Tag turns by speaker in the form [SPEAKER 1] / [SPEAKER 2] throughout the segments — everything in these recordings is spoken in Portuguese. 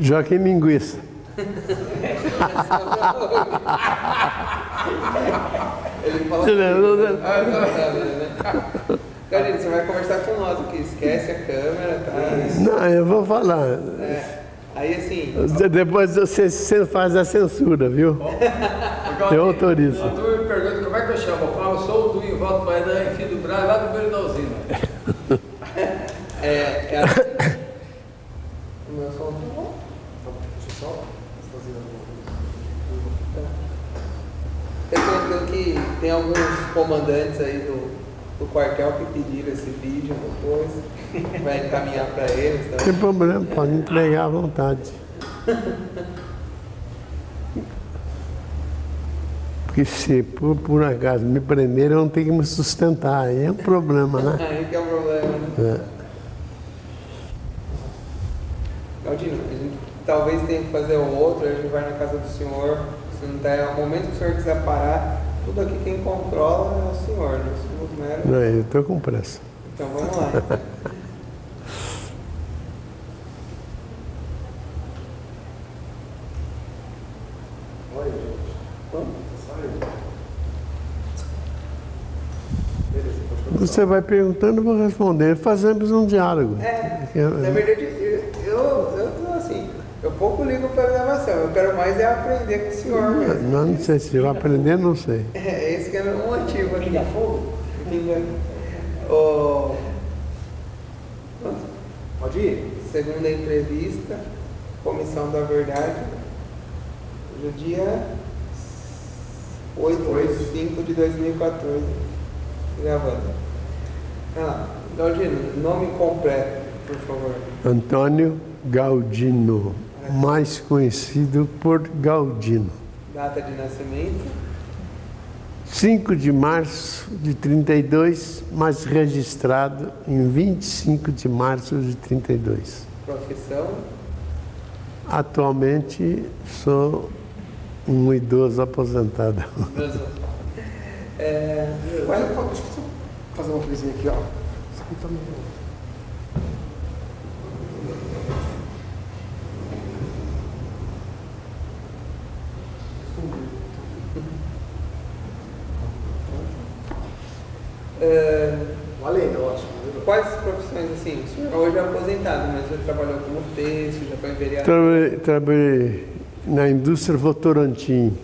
[SPEAKER 1] Joaquim Linguiça.
[SPEAKER 2] Ele falou Carlinhos, você vai conversar com nós aqui, esquece a câmera, tá?
[SPEAKER 1] Não, eu vou falar.
[SPEAKER 2] Aí assim...
[SPEAKER 1] Depois você faz a censura, viu? Eu autorizo.
[SPEAKER 3] A turma me pergunta como é que eu chamo. Eu falo, sou o Duinho, volto para dar em Fim do Brás, lá no meio da usina.
[SPEAKER 2] O meu som tá bom? Deixa eu só fazer alguma coisa. Que tem alguns comandantes aí do quartel que pediram esse vídeo depois. Vai encaminhar para eles. Tá?
[SPEAKER 1] Não tem problema, pode entregar à vontade. Porque se por acaso me prenderem, eu não tenho que me sustentar. Aí é um problema, né?
[SPEAKER 2] Aí que é o problema, né? Galdino, a gente talvez tenha que fazer um outro, a gente vai na casa do senhor. Se não der, no momento que o senhor quiser parar, tudo aqui quem controla é o senhor, nós somos meros.
[SPEAKER 1] Não, eu estou com pressa.
[SPEAKER 2] Então vamos lá.
[SPEAKER 3] Oi, gente.
[SPEAKER 2] Vamos?
[SPEAKER 3] Beleza, pode começar.
[SPEAKER 1] Você vai perguntando, eu vou respondendo. Fazemos um diálogo.
[SPEAKER 2] Na verdade, eu tô assim, eu pouco ligo para a gravação, eu quero mais é aprender com o senhor mesmo.
[SPEAKER 1] Não sei se eu vou aprender, não sei.
[SPEAKER 2] Esse que é o motivo aqui.
[SPEAKER 3] Pinga fogo? Pode ir?
[SPEAKER 2] Segunda entrevista, Comissão da Verdade, no dia 8/5/2014, gravando. Galdino, nome completo, por favor.
[SPEAKER 1] Antônio Galdino, mais conhecido por Galdino.
[SPEAKER 2] Data de nascimento,
[SPEAKER 1] 5 de março de 32, mas registrado em 25 de março de 32.
[SPEAKER 2] profissão,
[SPEAKER 1] Atualmente sou um idoso aposentado.
[SPEAKER 2] Deixa
[SPEAKER 3] eu fazer uma coisinha aqui, ó. Isso aqui tá meio... Valendo, ótimo.
[SPEAKER 2] Quais profissões, assim, o senhor hoje é aposentado, mas já trabalhou como texto, já foi vereador?
[SPEAKER 1] Trabalhei na indústria Votorantim,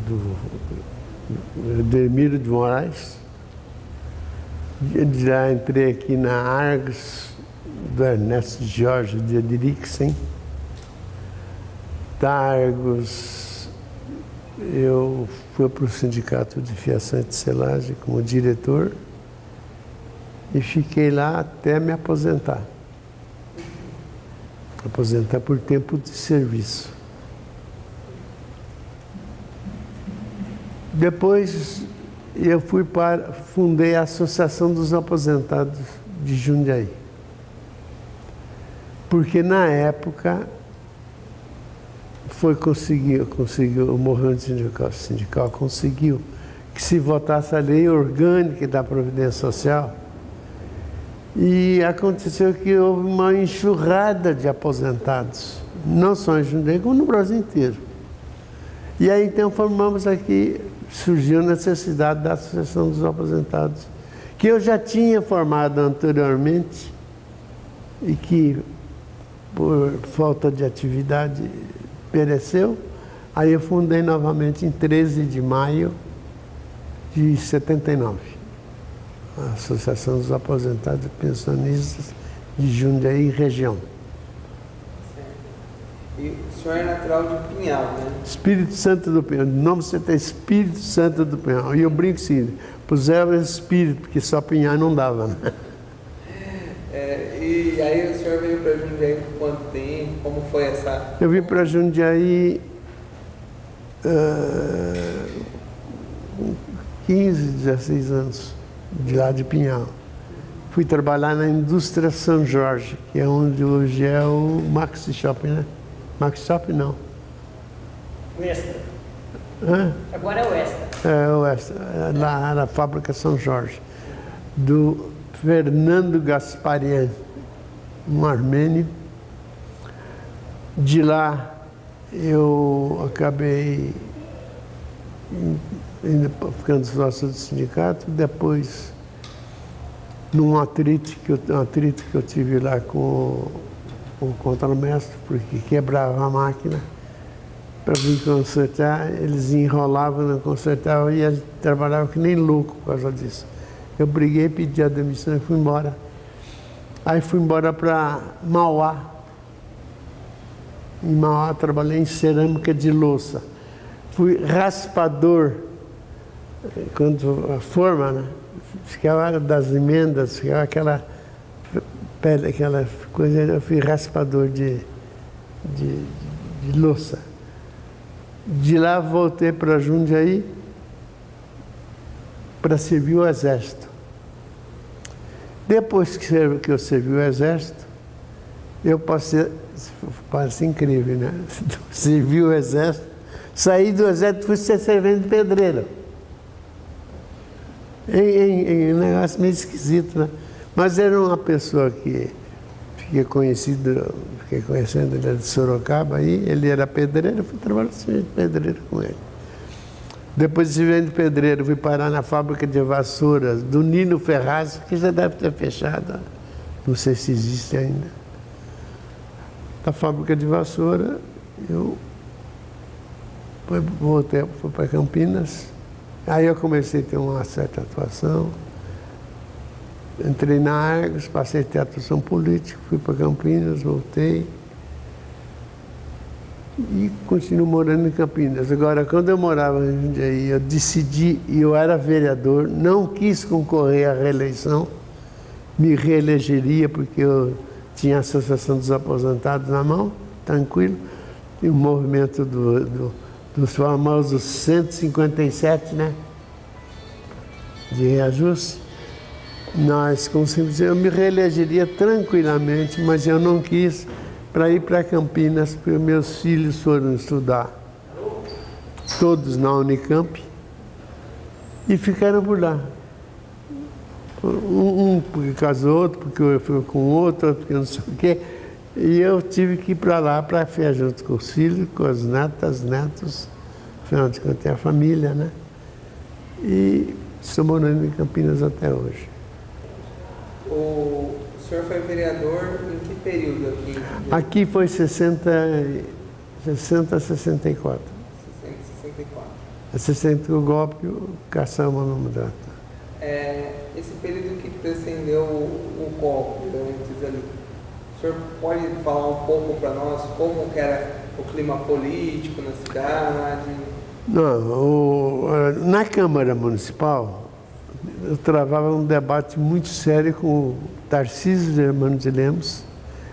[SPEAKER 1] do Edemiro de Moraes. Já entrei aqui na Argos, do Ernesto Jorge de Edrixen. Da Argos, eu fui para o Sindicato de Fiação e Tecelagem como diretor e fiquei lá até me aposentar. Aposentar por tempo de serviço. Depois eu fundei a Associação dos Aposentados de Jundiaí. Porque na época conseguiu, o movimento sindical conseguiu que se votasse a lei orgânica da Previdência Social. E aconteceu que houve uma enxurrada de aposentados, não só em Jundiaí, como no Brasil inteiro. E aí então formamos aqui, surgiu a necessidade da Associação dos Aposentados, que eu já tinha formado anteriormente e que, por falta de atividade, pereceu. Aí eu fundei novamente em 13 de maio de 79. A Associação dos Aposentados e Pensionistas de Jundiaí e região.
[SPEAKER 2] E o senhor é natural de Pinhal, né?
[SPEAKER 1] Espírito Santo do Pinhal. O nome você tem Espírito Santo do Pinhal. E eu brinco assim, puseram Espírito, porque só Pinhal não dava, né?
[SPEAKER 2] E aí o senhor veio para Jundiaí por quanto tempo? Como foi essa...
[SPEAKER 1] Eu vim para Jundiaí 15, 16 anos, de lá de Pinhal. Fui trabalhar na indústria São Jorge, que é onde hoje é o Maxi Shopping, né? Maxi Shopping não.
[SPEAKER 4] O Extra.
[SPEAKER 1] Hã?
[SPEAKER 4] Agora é o Extra.
[SPEAKER 1] É o Extra, lá na fábrica São Jorge, do Fernando Gasparian, um armênio, De lá eu acabei ficando sócio do sindicato, depois num atrito que eu tive lá com o contramestre, porque quebrava a máquina. Para vir consertar, eles enrolavam, não consertavam e ele trabalhava que nem louco por causa disso. Eu briguei, pedi a demissão e fui embora. Aí fui embora para Mauá. Em Mauá trabalhei em cerâmica de louça. Fui raspador, quando a forma, né? Ficava das emendas, ficava aquela pele, aquela coisa, eu fui raspador de louça. De lá voltei para Jundiaí para servir o Exército. Depois que eu servi o Exército, eu passei, parece incrível, né? Servi o Exército, saí do Exército e fui ser servente de pedreiro. Um negócio meio esquisito, né? Mas era uma pessoa que fiquei conhecendo, ele era de Sorocaba, aí ele era pedreiro, eu fui trabalhar de pedreiro com ele. Depois de servente de pedreiro, fui parar na fábrica de vassouras do Nino Ferraz, que já deve ter fechado, não sei se existe ainda. Da fábrica de vassoura, eu voltei para Campinas, aí eu comecei a ter uma certa atuação. Entrei na Argos, passei a ter atuação política, fui para Campinas, voltei e continuo morando em Campinas. Agora, quando eu morava em Jundiaí, eu decidi, e eu era vereador, não quis concorrer à reeleição, me reelegeria porque eu tinha a Associação dos Aposentados na mão, tranquilo, e o movimento dos famosos 157, né, de reajuste. Nós conseguimos, eu me reelegeria tranquilamente, mas eu não quis para ir para Campinas, porque meus filhos foram estudar, todos na Unicamp, e ficaram por lá. Um porque casou, outro porque eu fui com outro porque não sei o quê, e eu tive que ir para lá para ficar junto com os filhos, com as netas, netos, afinal de contas é a família, né? E estou morando em Campinas até hoje.
[SPEAKER 2] O senhor foi vereador em que período aqui?
[SPEAKER 1] Aqui foi 60 a 64.
[SPEAKER 2] 64.
[SPEAKER 1] A 60 o golpe, caçamos no mandato.
[SPEAKER 2] Esse período que precedeu o golpe, antes ali, o senhor pode falar um pouco para nós como que era o clima político na cidade?
[SPEAKER 1] Não, na Câmara Municipal, eu travava um debate muito sério com o Tarcísio Germano de Lemos,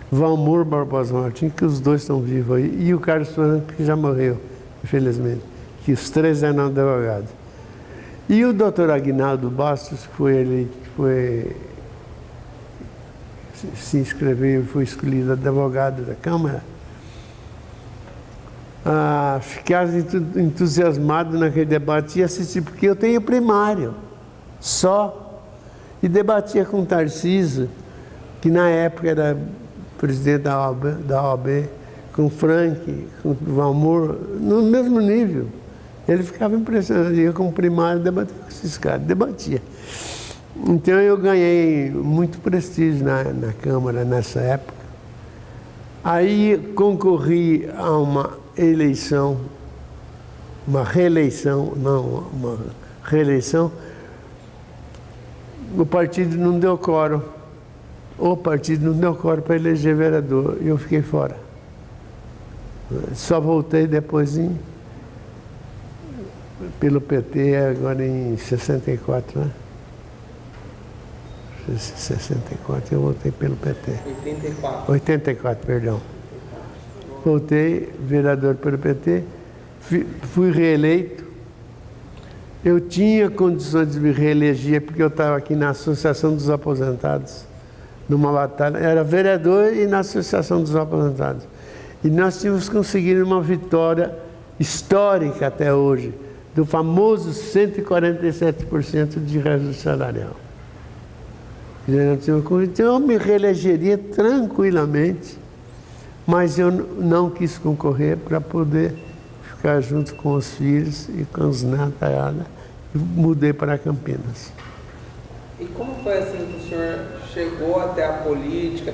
[SPEAKER 1] Valmor Barbosa Martins, que os dois estão vivos aí, e o Carlos Franco, que já morreu, infelizmente, que os três eram advogados. E o doutor Aguinaldo Bastos, se inscreveu e foi escolhido advogado da Câmara, ficaram entusiasmados naquele debate e assisti, porque eu tenho primário. Só, e debatia com o Tarcísio, que na época era presidente da OAB, com o Frank, com o Valmor, no mesmo nível. Ele ficava impressionado, eu como primário debatia com esses caras, debatia. Então eu ganhei muito prestígio na Câmara nessa época. Aí concorri a uma reeleição, o partido não deu quórum. O partido não deu quórum para eleger vereador e eu fiquei fora. Só voltei depois pelo PT, agora em 64, né? 64 eu voltei pelo PT. 84, perdão. Voltei, vereador pelo PT, fui reeleito. Eu tinha condições de me reeleger, porque eu estava aqui na Associação dos Aposentados, numa batalha, era vereador e na Associação dos Aposentados. E nós tínhamos conseguido uma vitória histórica até hoje, do famoso 147% de reajuste salarial. Então eu me reelegeria tranquilamente, mas eu não quis concorrer para poder ficar junto com os filhos e com os netos, e mudei para Campinas.
[SPEAKER 2] E como foi assim que o senhor chegou até a política?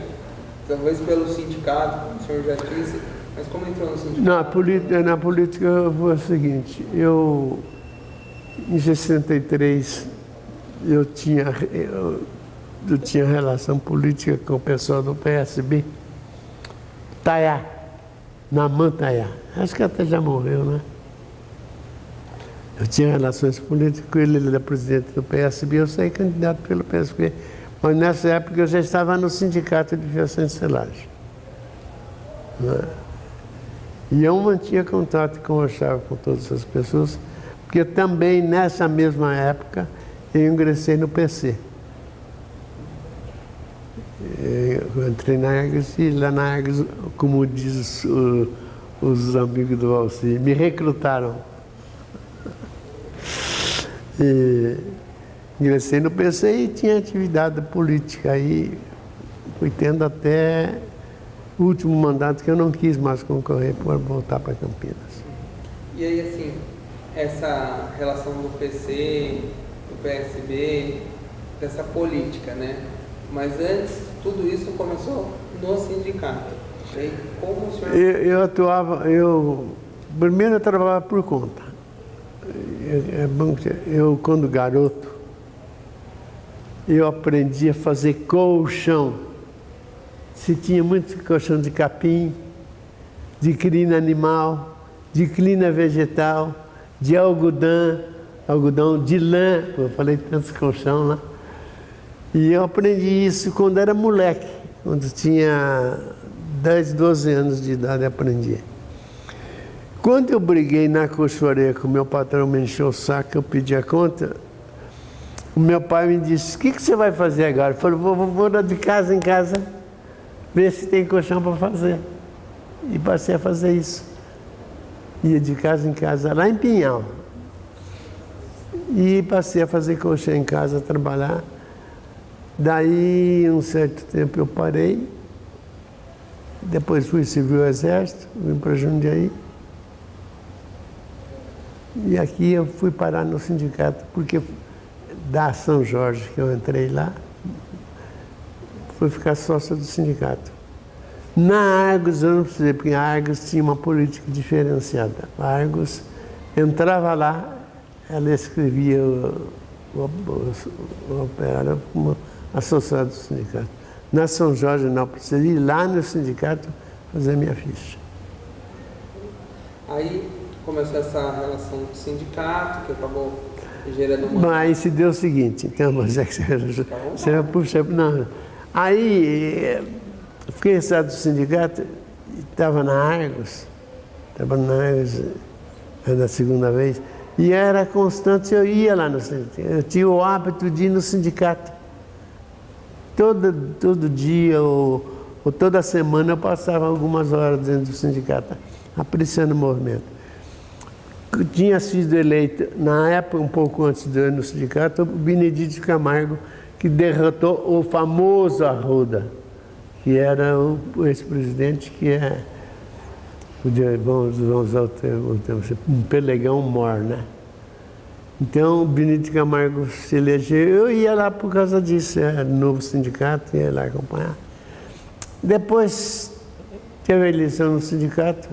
[SPEAKER 2] Talvez pelo sindicato, como o senhor já disse, mas como entrou no sindicato?
[SPEAKER 1] Na política foi o seguinte, em 63 eu tinha relação política com o pessoal do PSB, Tayá, Naman Tayá, acho que até já morreu, né? Eu tinha relações políticas com ele, ele era presidente do PSB, eu saí candidato pelo PSB, mas nessa época eu já estava no sindicato de fiação e selagem. Né? E eu mantinha contato e conversava com todas as pessoas, porque também nessa mesma época eu ingressei no PC. Eu entrei na Argos e lá na Argos, como diz os amigos do Valci, me recrutaram. E ingressei no PC e tinha atividade política aí, fui tendo até o último mandato que eu não quis mais concorrer por voltar para Campinas.
[SPEAKER 2] E aí, assim, essa relação do PC, do PSB, dessa política, né? Mas antes, tudo isso começou no sindicato. E aí, como o senhor... Primeiro eu trabalhava por conta. Eu, quando garoto, eu aprendi a fazer colchão. Se tinha muito colchão de capim, de crina animal, de crina vegetal, de algodão, de lã, eu falei tantos colchão lá. E eu aprendi isso quando era moleque, quando tinha 10, 12 anos de idade, eu aprendi. Quando eu briguei na costureira com o meu patrão, me encheu o saco, eu pedi a conta, o meu pai me disse, o que você vai fazer agora? Eu falei, vou de casa em casa, ver se tem colchão para fazer. E passei a fazer isso. Ia de casa em casa, lá em Pinhal. E passei a fazer colchão em casa, a trabalhar. Daí, um certo tempo, eu parei. Depois fui servir o exército, vim para Jundiaí. E aqui eu fui parar no sindicato, porque da São Jorge, que eu entrei lá, fui ficar sócio do sindicato. Na Argos, eu não precisei, porque a Argos tinha uma política diferenciada. A Argos entrava lá, ela escrevia o operário como associado do sindicato. Na São Jorge, não, precisei ir lá no sindicato fazer minha ficha. Aí começou essa relação com o sindicato, que acabou gerando uma...
[SPEAKER 1] Mas se deu o seguinte, então, mas é que você puxa... Não. Aí, fiquei associado do sindicato, estava na Argos, na segunda vez, e era constante, eu ia lá no sindicato, eu tinha o hábito de ir no sindicato. Todo dia ou toda semana eu passava algumas horas dentro do sindicato, apreciando o movimento. Eu tinha sido eleito, na época, um pouco antes de eu ir no sindicato, o Benedito Camargo, que derrotou o famoso Arruda, que era o ex-presidente, que é, vamos usar o termo, um pelegão mor, né? Então, o Benedito Camargo se elegeu, eu ia lá por causa disso, era novo sindicato, ia lá acompanhar. Depois, teve a eleição no sindicato,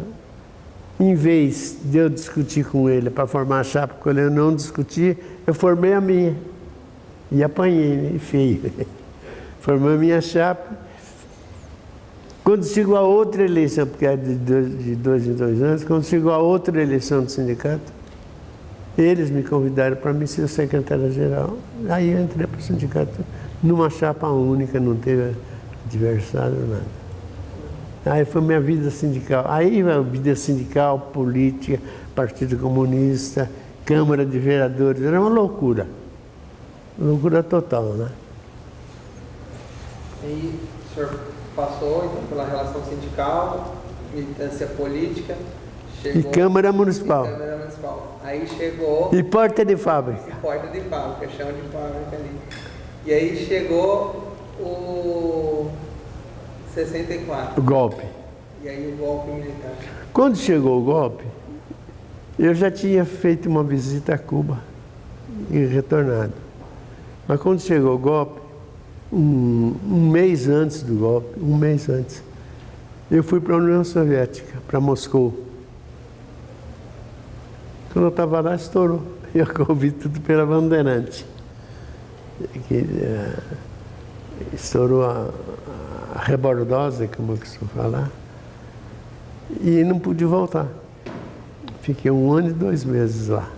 [SPEAKER 1] em vez de eu discutir com ele para formar a chapa, quando eu não discuti, eu formei a minha. E apanhei, né? Feio. Formei a minha chapa. Quando chegou a outra eleição, porque era de 2 em 2 anos, quando chegou a outra eleição do sindicato, eles me convidaram para me ser secretário-geral. Aí eu entrei para o sindicato numa chapa única, não teve adversário, nada. Aí foi minha vida sindical. Aí a vida sindical, política, Partido Comunista, Câmara de Vereadores, era uma loucura. Loucura total, né?
[SPEAKER 2] Aí o senhor passou então, pela relação sindical, militância política, chegou...
[SPEAKER 1] E Câmara Municipal.
[SPEAKER 2] E Câmara Municipal. Aí chegou...
[SPEAKER 1] E porta de fábrica.
[SPEAKER 2] Porta de fábrica, chão de fábrica ali. E aí chegou o 64.
[SPEAKER 1] O golpe.
[SPEAKER 2] E aí o golpe militar.
[SPEAKER 1] Quando chegou o golpe, eu já tinha feito uma visita a Cuba e retornado. Mas quando chegou o golpe, um mês antes do golpe, eu fui para a União Soviética, para Moscou. Quando eu estava lá, estourou. Eu ouvi tudo pela Bandeirante. Estourou a rebordose, como eu costumo falar, e não pude voltar. Fiquei 1 ano e 2 meses lá.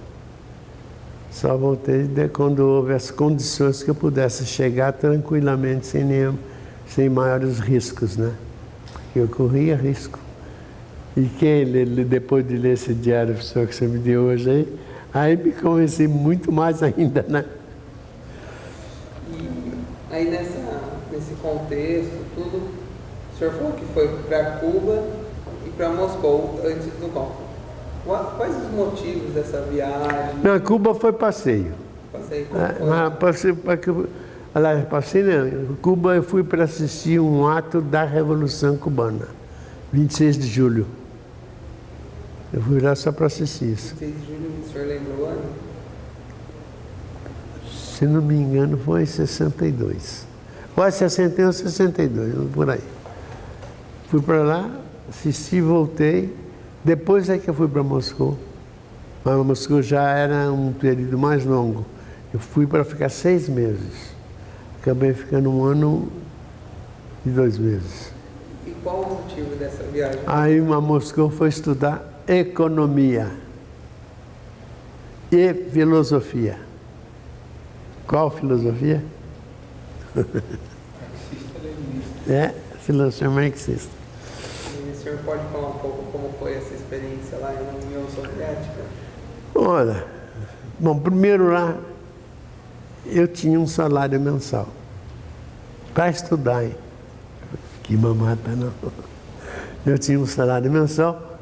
[SPEAKER 1] Só voltei quando houve as condições que eu pudesse chegar tranquilamente, sem maiores riscos, né? Porque eu corria risco. E depois de ler esse diário que você me deu hoje aí me convenci muito mais ainda, né?
[SPEAKER 2] E aí nesse contexto, tudo, o senhor falou que foi para Cuba e para Moscou antes do golpe. Quais os motivos dessa viagem?
[SPEAKER 1] Não, Cuba foi passeio. Passei não. Cuba eu fui para assistir um ato da Revolução Cubana, 26 de julho. Eu fui lá só para assistir isso.
[SPEAKER 2] 26 de julho, o senhor lembra o ano?
[SPEAKER 1] Se não me engano, foi em 62. Ou 61 ou 62, por aí. Fui para lá, assisti, voltei. Depois é que eu fui para Moscou. Mas Moscou já era um período mais longo. Eu fui para ficar 6 meses. Acabei ficando 1 ano e 2 meses.
[SPEAKER 2] E qual o motivo dessa viagem?
[SPEAKER 1] Aí a Moscou foi estudar economia e filosofia. Qual filosofia? Filosofia marxista.
[SPEAKER 2] E o senhor pode falar um pouco como foi essa experiência lá na União Soviética?
[SPEAKER 1] Olha, bom, primeiro lá eu tinha um salário mensal para estudar, hein? Que mamata não. Eu tinha um salário mensal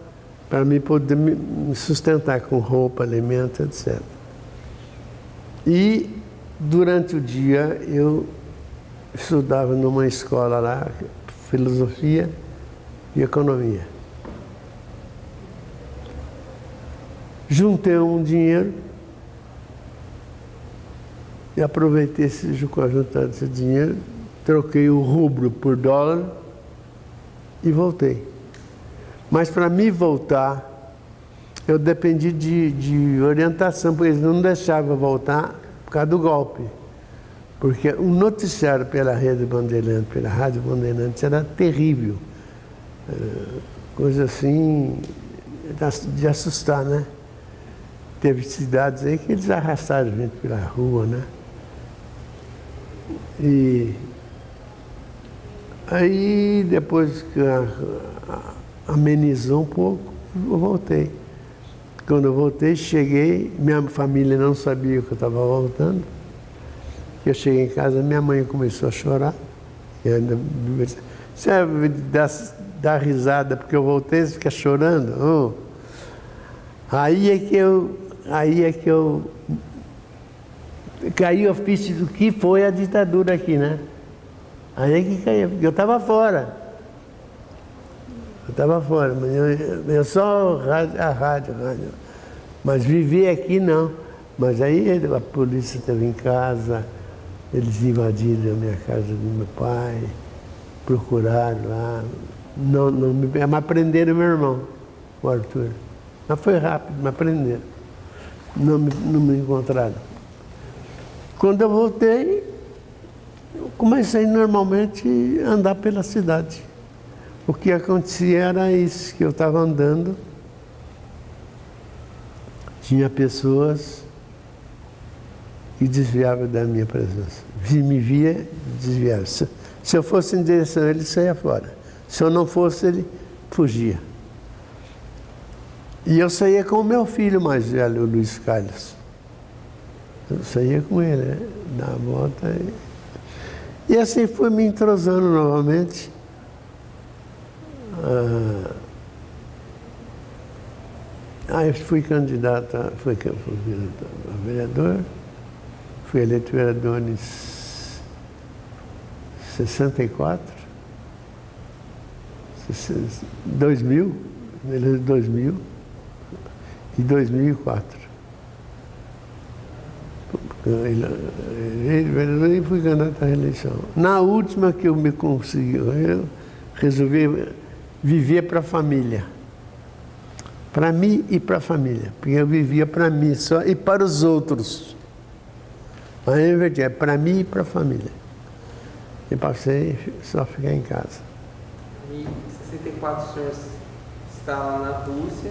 [SPEAKER 1] para mim poder me sustentar com roupa, alimento, etc. E durante o dia eu estudava numa escola lá, filosofia e economia. Juntei um dinheiro e aproveitei juntando esse dinheiro, troquei o rublo por dólar e voltei. Mas para me voltar, eu dependi de orientação, porque eles não deixavam voltar por causa do golpe. Porque o noticiário pela Rede Bandeirantes, pela Rádio Bandeirantes, era terrível. Coisa assim, de assustar, né? Teve cidades aí que eles arrastaram gente pela rua, né? E aí, depois que amenizou um pouco, eu voltei. Quando eu voltei, cheguei, minha família não sabia que eu estava voltando. Eu cheguei em casa, minha mãe começou a chorar. Você dá risada porque eu voltei, você fica chorando? Oh. Aí é que eu caiu a ficha do que foi a ditadura aqui, né? Aí é que caiu, porque eu estava fora. Mas eu só a rádio. Mas viver aqui não. Mas aí a polícia esteve em casa, eles invadiram a minha casa do meu pai, procuraram lá, mas prenderam meu irmão, o Arthur. Mas foi rápido, mas prenderam. Não me encontraram. Quando eu voltei, eu comecei normalmente a andar pela cidade. O que acontecia era isso, que eu estava andando, tinha pessoas que desviavam da minha presença. Me via, desviava. Se eu fosse em direção a ele, saía fora. Se eu não fosse, ele fugia. E eu saía com o meu filho mais velho, o Luiz Carlos. Eu saía com ele, né? Dava a volta. E assim fui me entrosando novamente. Aí fui candidato a vereador. Fui eleito vereador em 64. 2000, ele é de 2000 e 2004. Ele fui candidato à reeleição. Na última que eu me consegui, eu resolvi viver para a família. Para mim e para a família. Porque eu vivia para mim só e para os outros. Mas eu inverti, é para mim e para a família. E passei só a ficar em casa.
[SPEAKER 2] E em 64 o senhor está lá na Rússia,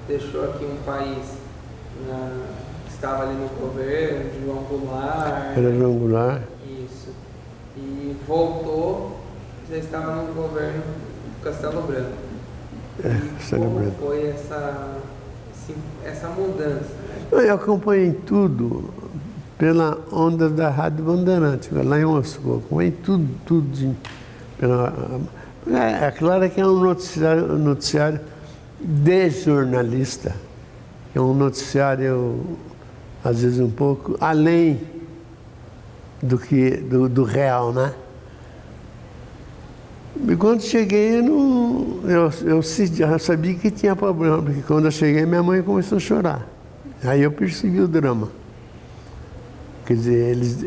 [SPEAKER 2] deixou aqui um país que estava ali no governo, de João Goulart.
[SPEAKER 1] Era João Goulart.
[SPEAKER 2] Isso. E voltou, já estava no governo do Castelo Branco.
[SPEAKER 1] Castelo
[SPEAKER 2] Como
[SPEAKER 1] Branco.
[SPEAKER 2] foi essa mudança? Né?
[SPEAKER 1] Eu acompanhei tudo pela onda da Rádio Bandeirante, lá em Moscou. Acompanhei tudo. É claro que é um noticiário de jornalista. É um noticiário, às vezes, um pouco além do real, né? E quando cheguei, eu já sabia que tinha problema, porque quando eu cheguei, minha mãe começou a chorar. Aí eu percebi o drama. Quer dizer, eles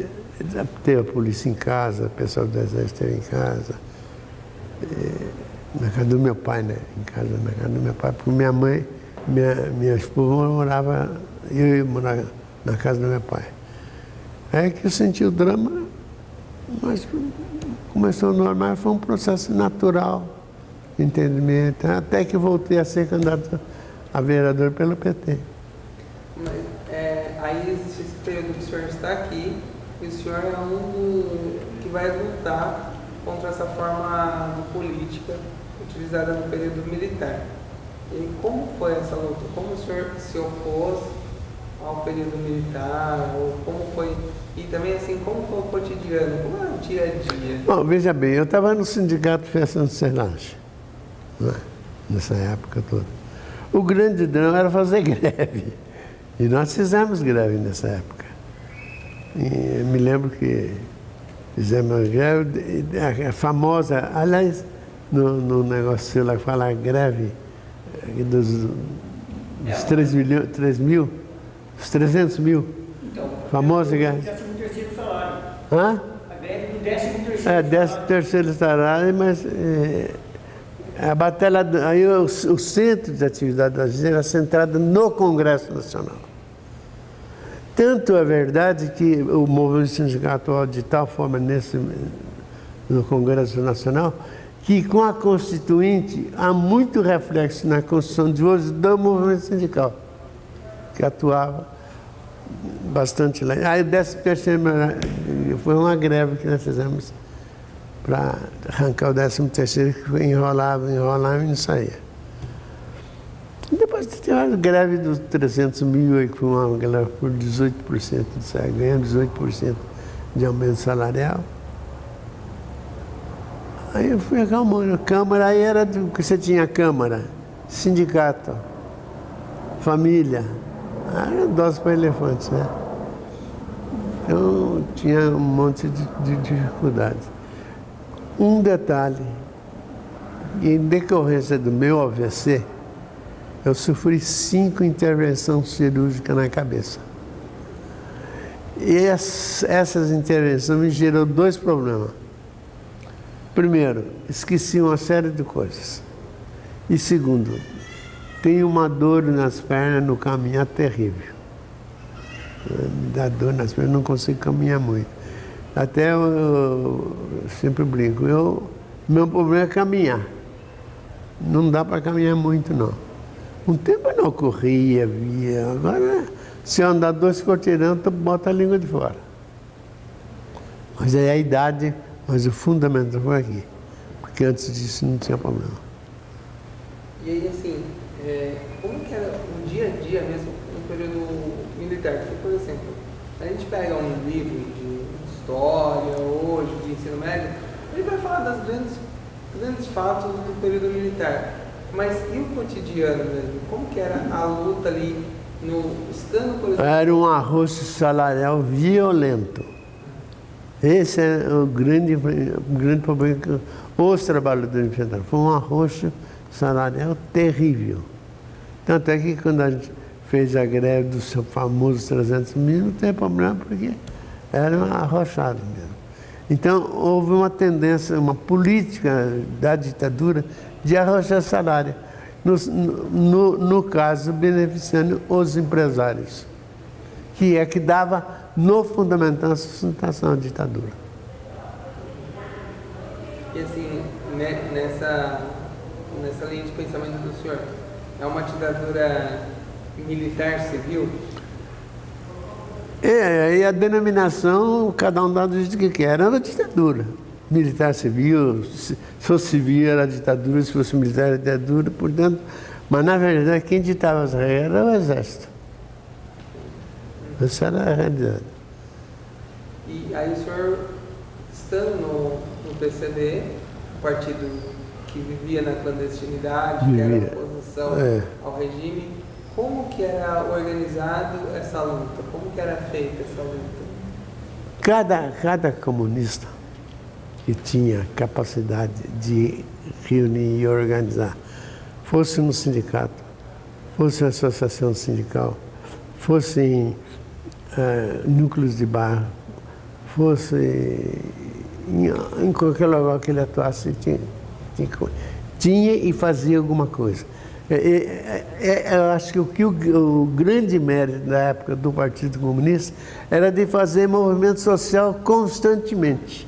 [SPEAKER 1] teve a polícia em casa, o pessoal do exército esteve em casa. Na casa do meu pai, né? Na casa do meu pai, porque minha mãe, minha esposa morava, eu morava na casa do meu pai. Aí que eu senti o drama, mas começou normal, foi um processo natural, entendimento, até que voltei a ser candidato a vereador pelo PT.
[SPEAKER 2] Mas, aí existe esse período que o senhor está aqui, e o senhor é um que vai lutar contra essa forma política utilizada no período militar. E como foi essa luta? Como o senhor se opôs ao período militar? Ou como foi? E também, assim, como foi o cotidiano? Como era o dia a dia?
[SPEAKER 1] Bom, veja bem, eu estava no sindicato Festa de Serragem, né? Nessa época toda. O grande drama era fazer greve. E nós fizemos greve nessa época. E eu me lembro que fizemos greve, a famosa, aliás, no negócio lá que fala greve dos 3 mil, os 300 mil,
[SPEAKER 4] Então,
[SPEAKER 1] famosa greve.
[SPEAKER 4] 13º salário.
[SPEAKER 1] Hã?
[SPEAKER 4] A greve do 13º
[SPEAKER 1] 13º salário, mas a batalha, aí o centro de atividade da gente era centrado no Congresso Nacional. Tanto é verdade que o movimento sindical atuou de tal forma no Congresso Nacional, que com a Constituinte há muito reflexo na Constituição de hoje do movimento sindical, que atuava bastante lá. Aí o 13º foi uma greve que nós fizemos para arrancar o 13º, que enrolava e não saía. Depois teve a greve dos 300 mil, que foi uma greve por 18% de salário, ganhando 18% de aumento salarial. Aí eu fui acalmando. Câmara, aí era do que você tinha Câmara, sindicato, família. Era dose para elefantes, né? Então tinha um monte de dificuldades. Um detalhe, em decorrência do meu AVC, eu sofri 5 intervenções cirúrgicas na cabeça. E essas intervenções me gerou 2 problemas. Primeiro, esqueci uma série de coisas. E segundo, tenho uma dor nas pernas no caminhar terrível. Me dá dor nas pernas, não consigo caminhar muito. Até eu sempre brinco, meu problema é caminhar. Não dá para caminhar muito, não. Um tempo eu não corria, via. Agora, se eu andar 2 quarteirão, tu bota a língua de fora. Mas aí a idade, mas o fundamental foi aqui. Porque antes disso não tinha problema.
[SPEAKER 2] E aí, assim, como que era o dia a dia mesmo no período militar? Porque, por exemplo, a gente pega um livro de história hoje, de ensino médio, ele vai falar dos grandes fatos do período militar. Mas e o cotidiano mesmo? Como que era a luta ali, estando, por exemplo...
[SPEAKER 1] Era um arroz salarial violento. Esse é o grande problema que os trabalhadores enfrentaram. Foi um arroxo salarial terrível. Tanto é que quando a gente fez a greve dos famosos 300 mil, não tem problema, porque era arrochado mesmo. Então, houve uma tendência, uma política da ditadura de arrochar salário. No caso, beneficiando os empresários, que dava, no fundamental, a sustentação da ditadura.
[SPEAKER 2] E assim, nessa linha de pensamento do senhor, é uma ditadura militar civil?
[SPEAKER 1] E a denominação, cada um dá do jeito que quer, era uma ditadura. Militar civil, se fosse civil era ditadura, se fosse militar era ditadura, portanto, mas na verdade quem ditava as regras era o exército. Essa era a realidade.
[SPEAKER 2] E aí o senhor, estando no PCB, um partido que vivia na clandestinidade, que era oposição ao regime, como que era organizado essa luta? Como que era feita essa luta?
[SPEAKER 1] Cada comunista que tinha capacidade de reunir e organizar, fosse no sindicato, fosse na associação sindical, fosse em núcleos de bairro, fosse em qualquer lugar que ele atuasse, tinha e fazia alguma coisa. Eu acho que o grande mérito da época do Partido Comunista era de fazer movimento social constantemente.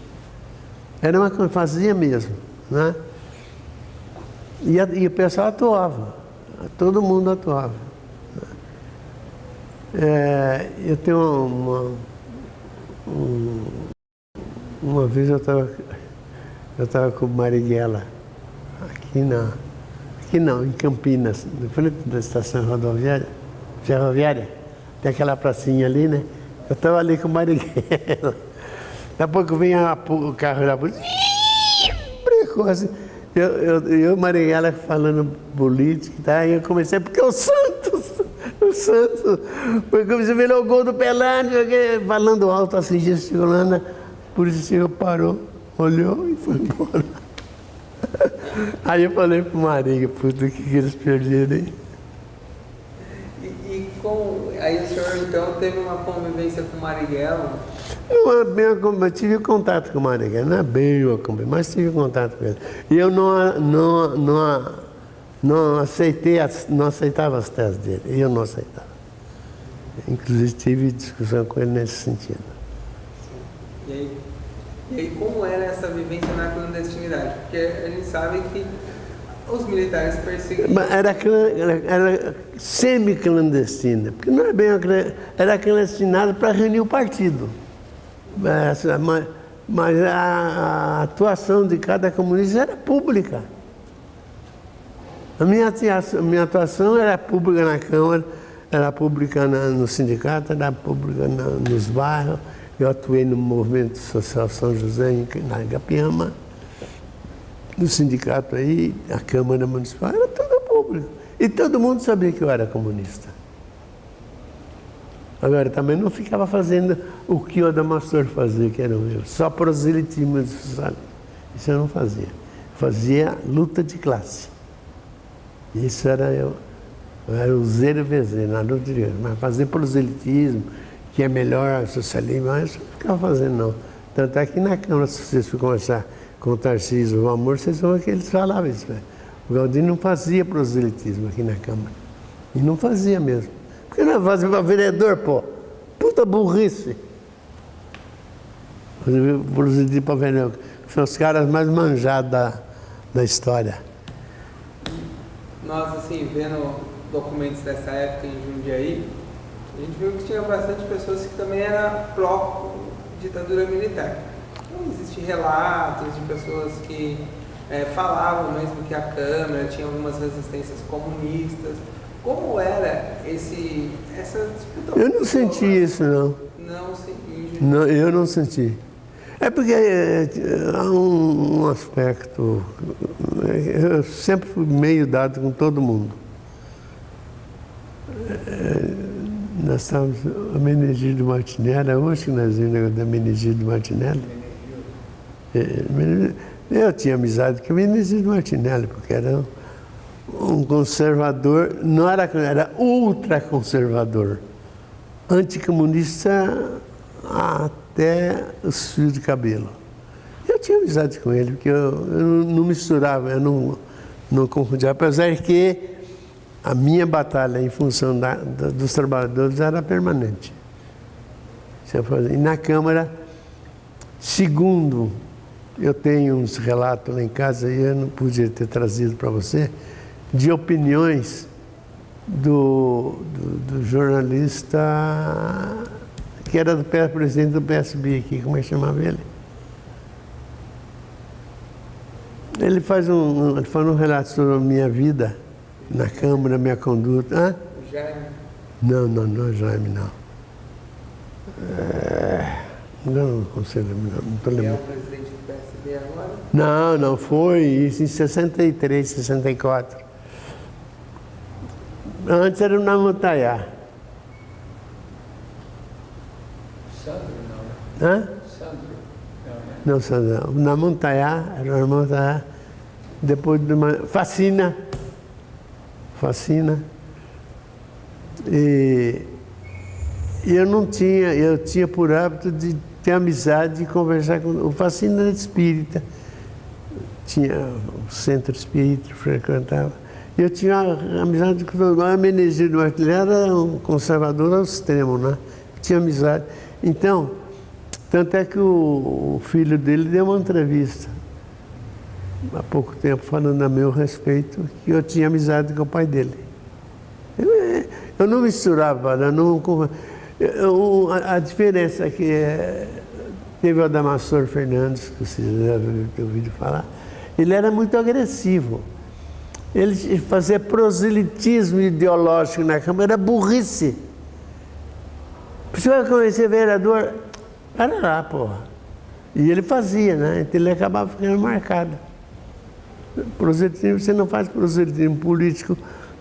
[SPEAKER 1] Era uma coisa que fazia mesmo, né? E o pessoal atuava, todo mundo atuava. Eu tenho uma vez eu estava com o Marighella em Campinas, na frente da estação ferroviária, tem aquela pracinha ali, né? Eu estava ali com o Marighella. Daqui a pouco vem o carro da polícia, brecou assim. Eu e o Marighella falando política, tá? E eu comecei, porque o Santos, foi como se virou o gol do Pelé, falando alto assim, gesticulando, a polícia parou, olhou e foi embora. Aí eu falei pro Marighella, puta, o que eles perderam aí?
[SPEAKER 2] Aí o senhor então teve uma convivência com o Marighella?
[SPEAKER 1] Eu tive contato com o Marighella, não é bem uma convivência, mas tive contato com ele. E eu não aceitava as teses dele, eu não aceitava. Inclusive tive discussão com ele nesse sentido.
[SPEAKER 2] E aí como era essa vivência na clandestinidade? Porque a gente sabe que os militares perseguiam...
[SPEAKER 1] Era semi-clandestina, porque não é bem era clandestinada para reunir o partido. Mas a atuação de cada comunista era pública. A minha atuação era pública na Câmara, era pública no sindicato, era pública nos bairros. Eu atuei no Movimento Social São José, na Igapiama, no sindicato aí, a Câmara Municipal, era tudo público. E todo mundo sabia que eu era comunista. Agora, também não ficava fazendo o que o Adamastor fazia, que era o meu, só proselitismo, sabe? Isso eu não fazia. Fazia luta de classe. Isso era o zero vezes na luta de classe. Mas fazer proselitismo, que é melhor socialismo, isso eu não ficava fazendo, não. Tanto é que na Câmara, se vocês for conversar com o Tarcísio, o Amor, vocês vão ver que eles falavam isso. Né? O Galdino não fazia proselitismo aqui na Câmara. E não fazia mesmo. Por que não fazia para vereador, pô? Puta burrice. Proselitismo para vereador. São os caras mais manjados da história.
[SPEAKER 2] Nós, assim, vendo documentos dessa época em Jundiaí, a gente viu que tinha bastante pessoas que também eram pró-ditadura militar. Então, existem relatos de pessoas que falavam mesmo que a Câmara tinha algumas resistências comunistas. Como era essa disputa?
[SPEAKER 1] Eu não senti isso, não. Não, eu não senti. É porque há um aspecto... Eu sempre fui meio dado com todo mundo. Nós estávamos, a Menegildo Martinelli, hoje que nós vimos o negócio da Menegildo Martinelli. Eu tinha amizade com o Menegildo Martinelli, porque era um conservador, não era, era ultraconservador, anticomunista até os fios de cabelo. Eu tinha amizade com ele, porque eu não misturava, eu não confundia, apesar que a minha batalha em função dos trabalhadores era permanente. E na Câmara, segundo, eu tenho uns relatos lá em casa, e eu não podia ter trazido para você, de opiniões do jornalista que era do presidente do PSB aqui, como é que chamava ele? Ele faz um relato sobre a minha vida na Câmara, minha conduta. Hã?
[SPEAKER 2] Jaime?
[SPEAKER 1] Não é Jaime, não. Não consigo lembrar, não estou
[SPEAKER 2] Que é
[SPEAKER 1] lembrando.
[SPEAKER 2] o presidente do PSB agora?
[SPEAKER 1] Não, foi isso em 63, 64. Antes era o Namutaiá.
[SPEAKER 3] Sandro, não.
[SPEAKER 1] Hã?
[SPEAKER 3] Sandro.
[SPEAKER 1] Não, Sandro. Na Montanha, era na Montanha, depois de uma. Fascina. E eu tinha por hábito de ter amizade e conversar com. O Fascina era espírita. Tinha o centro espírita, frequentava. Eu tinha amizade com o Menegildo Martinelli, era um conservador ao extremo, né? Tinha amizade. Então, tanto é que o filho dele deu uma entrevista há pouco tempo falando a meu respeito que eu tinha amizade com o pai dele. Eu não misturava, a diferença é que teve o Adamastor Fernandes, que vocês devem ter ouvido falar, ele era muito agressivo. Ele fazia proselitismo ideológico na Câmara, era burrice. Você vai conhecer vereador? Para lá, porra. E ele fazia, né? Então ele acabava ficando marcado. Proselitismo, você não faz proselitismo político,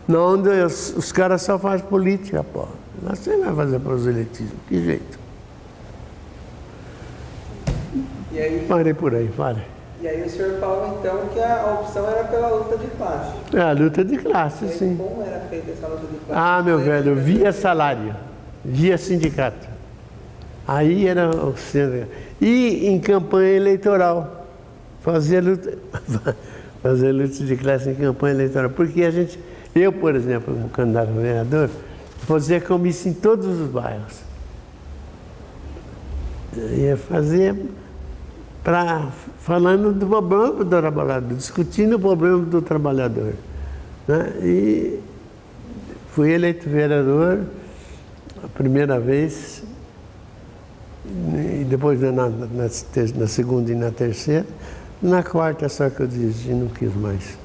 [SPEAKER 1] não, onde os caras só fazem política, porra. Você vai fazer proselitismo, que jeito?
[SPEAKER 2] E aí,
[SPEAKER 1] Parei por aí, fale.
[SPEAKER 2] e aí o senhor fala então que a opção era pela luta de classe.
[SPEAKER 1] É a luta de classe,
[SPEAKER 2] E aí,
[SPEAKER 1] sim.
[SPEAKER 2] como era feita essa luta de classe?
[SPEAKER 1] Ah, meu velho, via salário, via sindicato. Aí era o centro. E em campanha eleitoral, fazia luta de classe em campanha eleitoral. Porque eu, por exemplo, como candidato a vereador, fazia comício em todos os bairros. Ia fazer falando do problema do trabalhador, discutindo o problema do trabalhador. Né? E fui eleito vereador a primeira vez, e depois na segunda e na terceira. Na quarta só que eu desisti, não quis mais.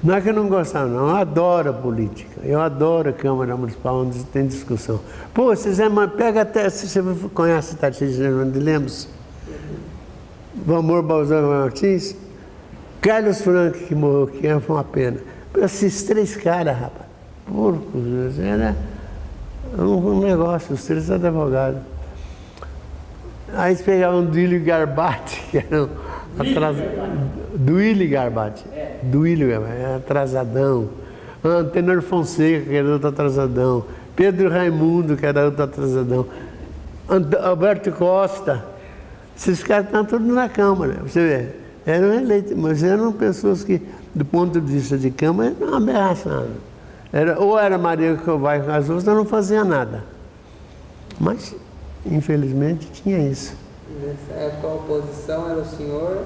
[SPEAKER 1] Não é que eu não gostava, não. Eu adoro a política. Eu adoro a Câmara Municipal, onde tem discussão. Pô, pega até, se você conhece a Tarcísio de Lemos, Valmor Balzano Martins, Carlos Franco, que morreu, que foi uma pena. Esses três caras, rapaz, porcos, era um negócio, os três advogados. Aí eles pegavam do Duílio Garbati, que era Duílio Garbati. Duílio Garbati, era atrasadão. Antenor Fonseca, que era outro atrasadão. Pedro Raimundo, que era outro atrasadão. Alberto Costa. Esses caras estão todos na Câmara, você vê. Eram eleitos, mas eram pessoas que, do ponto de vista de Câmara, eram uma aberração. Ou era Maria Covai com as outras, não fazia nada. Mas, infelizmente, tinha isso.
[SPEAKER 2] Nessa época a oposição era o senhor,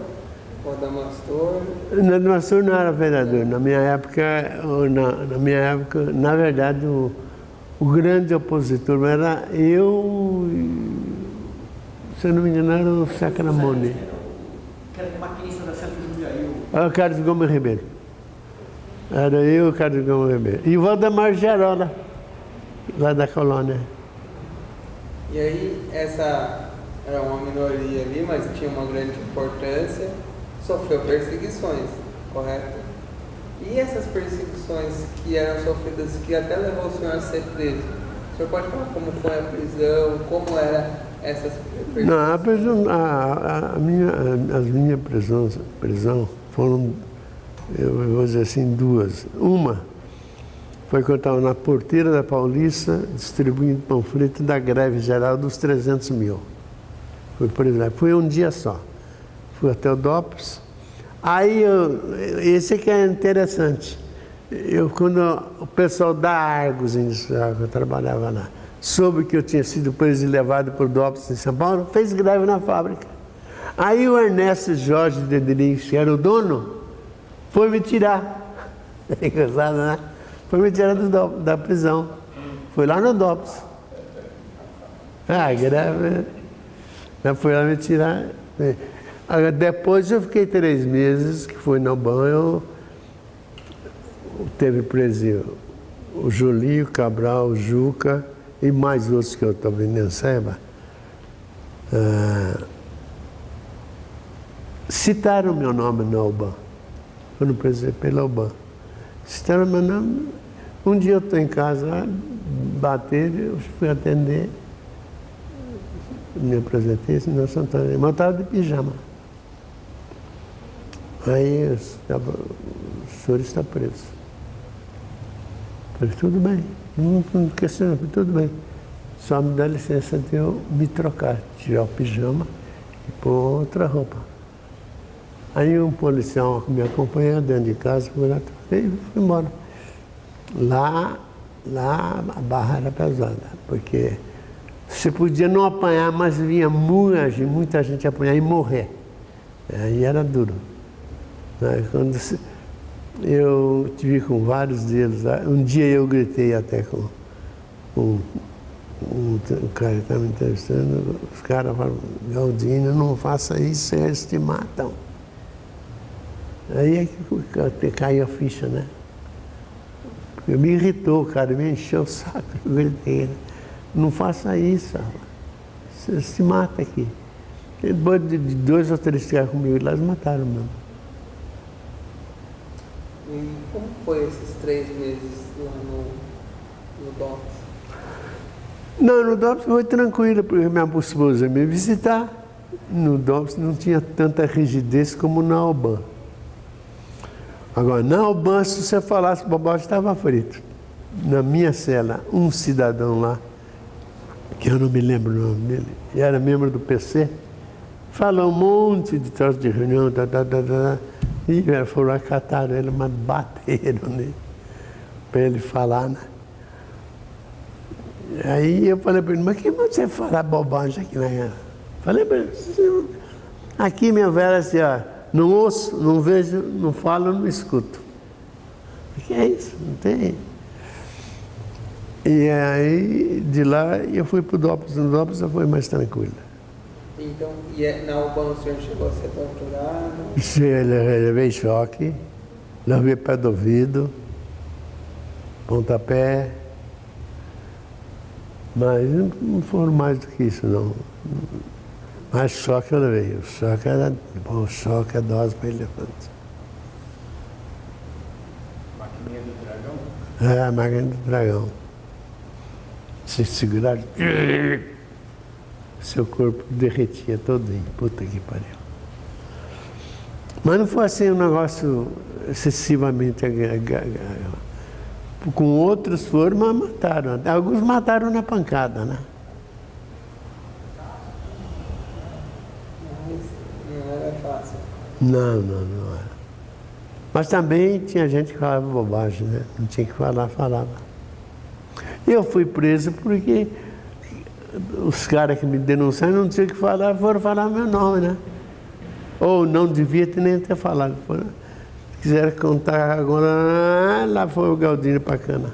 [SPEAKER 2] o Adamastor.
[SPEAKER 1] O Adamastor não era vereador. Na minha época, na verdade, o grande opositor era eu, se eu não me engano, era o Sacramone.
[SPEAKER 4] Que era maquinista da Santa Jundiaí.
[SPEAKER 1] Era o Carlos Gomes Ribeiro. Era eu e o Carlos Gomes Ribeiro. E o Valdemar Gerola, lá da colônia.
[SPEAKER 2] E aí, essa era uma minoria ali, mas tinha uma grande importância, sofreu perseguições, correto? E essas perseguições que eram sofridas, que até levou o senhor a ser preso, o senhor pode falar como foi a prisão, como era essas
[SPEAKER 1] Não, a prisão, as minhas prisão foram, eu vou dizer assim, duas. Uma foi quando eu estava na porteira da Paulista, distribuindo panfleto da greve geral dos 300 mil. Foi um dia só. Fui até o DOPS. Aí, esse que é interessante. Quando o pessoal da Argos Industrial, que eu trabalhava lá, soube que eu tinha sido preso e levado para o DOPS em São Paulo, fez greve na fábrica. Aí o Ernesto Jorge Dedrix, que era o dono, foi me tirar. É engraçado, né? Foi me tirar da prisão. Foi lá no DOPS. Greve. Foi lá me tirar. Depois eu fiquei 3 meses, que foi no banho. Teve preso o Julinho, Cabral, o Juca e mais outros que eu também nem saiba. Citaram meu nome na UBAN. Quando preso pela UBAN. Citaram meu nome. Um dia eu estou em casa, bateram, eu fui atender. Me apresentei, assim, nós Santana, mas eu estava de pijama. Aí o senhor está preso. Falei, tudo bem, não questiona, tudo bem. Só me dá licença de eu me trocar, tirar o pijama e pôr outra roupa. Aí um policial me acompanhou dentro de casa, fui lá, troquei e fui embora. Lá a barra era pesada, porque você podia não apanhar, mas vinha muita gente apanhar e morrer. Aí era duro. Quando eu tive com vários deles lá, um dia eu gritei até com um cara que estava me entrevistando, os caras falaram, Galdino, não faça isso, eles te matam. Aí é que caiu a ficha, né? Me irritou, o cara me encheu o saco, eu gritei, não faça isso, você se mata aqui. E depois de 2 ou 3 caras comigo lá, eles mataram mesmo.
[SPEAKER 2] E como foi esses 3 meses lá no DOPS?
[SPEAKER 1] Não, no DOPS foi tranquilo, porque minha esposa ia me visitar. No DOPS não tinha tanta rigidez como na UBAN. Agora, na UBAN, se você falasse bobagem, estava frito. Na minha cela, um cidadão lá, que eu não me lembro o nome dele, e era membro do PC, falou um monte de troço de reunião, e foram acataram ele, mas bateram nele, para ele falar, né? Aí eu falei para ele, mas que você fala bobagem aqui na guerra? Falei para ele, aqui minha velha assim, ó, não ouço, não vejo, não falo, não escuto. O que é isso? Não tem. E aí, de lá, eu fui para o DOPS. No DOPS já foi mais tranquilo.
[SPEAKER 2] Então, na UBAN o senhor chegou a ser torturado?
[SPEAKER 1] Sim, ele levei choque, levei pé do ouvido, pontapé, mas não foram mais do que isso, não. Mas choque eu levei. O choque é dose para elefante.
[SPEAKER 3] Maquininha do dragão?
[SPEAKER 1] É, a máquina do dragão. Se segurar, seu corpo derretia todinho. Puta que pariu. Mas não foi assim um negócio excessivamente... Com outros foram, mas mataram. Alguns mataram na pancada, né?
[SPEAKER 2] Não era fácil.
[SPEAKER 1] Não era. Mas também tinha gente que falava bobagem, né? Não tinha que falar, falava. Eu fui preso porque os caras que me denunciaram não tinham que falar, foram falar meu nome, né? Ou não devia nem ter falado. Se quiser contar agora, lá foi o Galdino pra cana.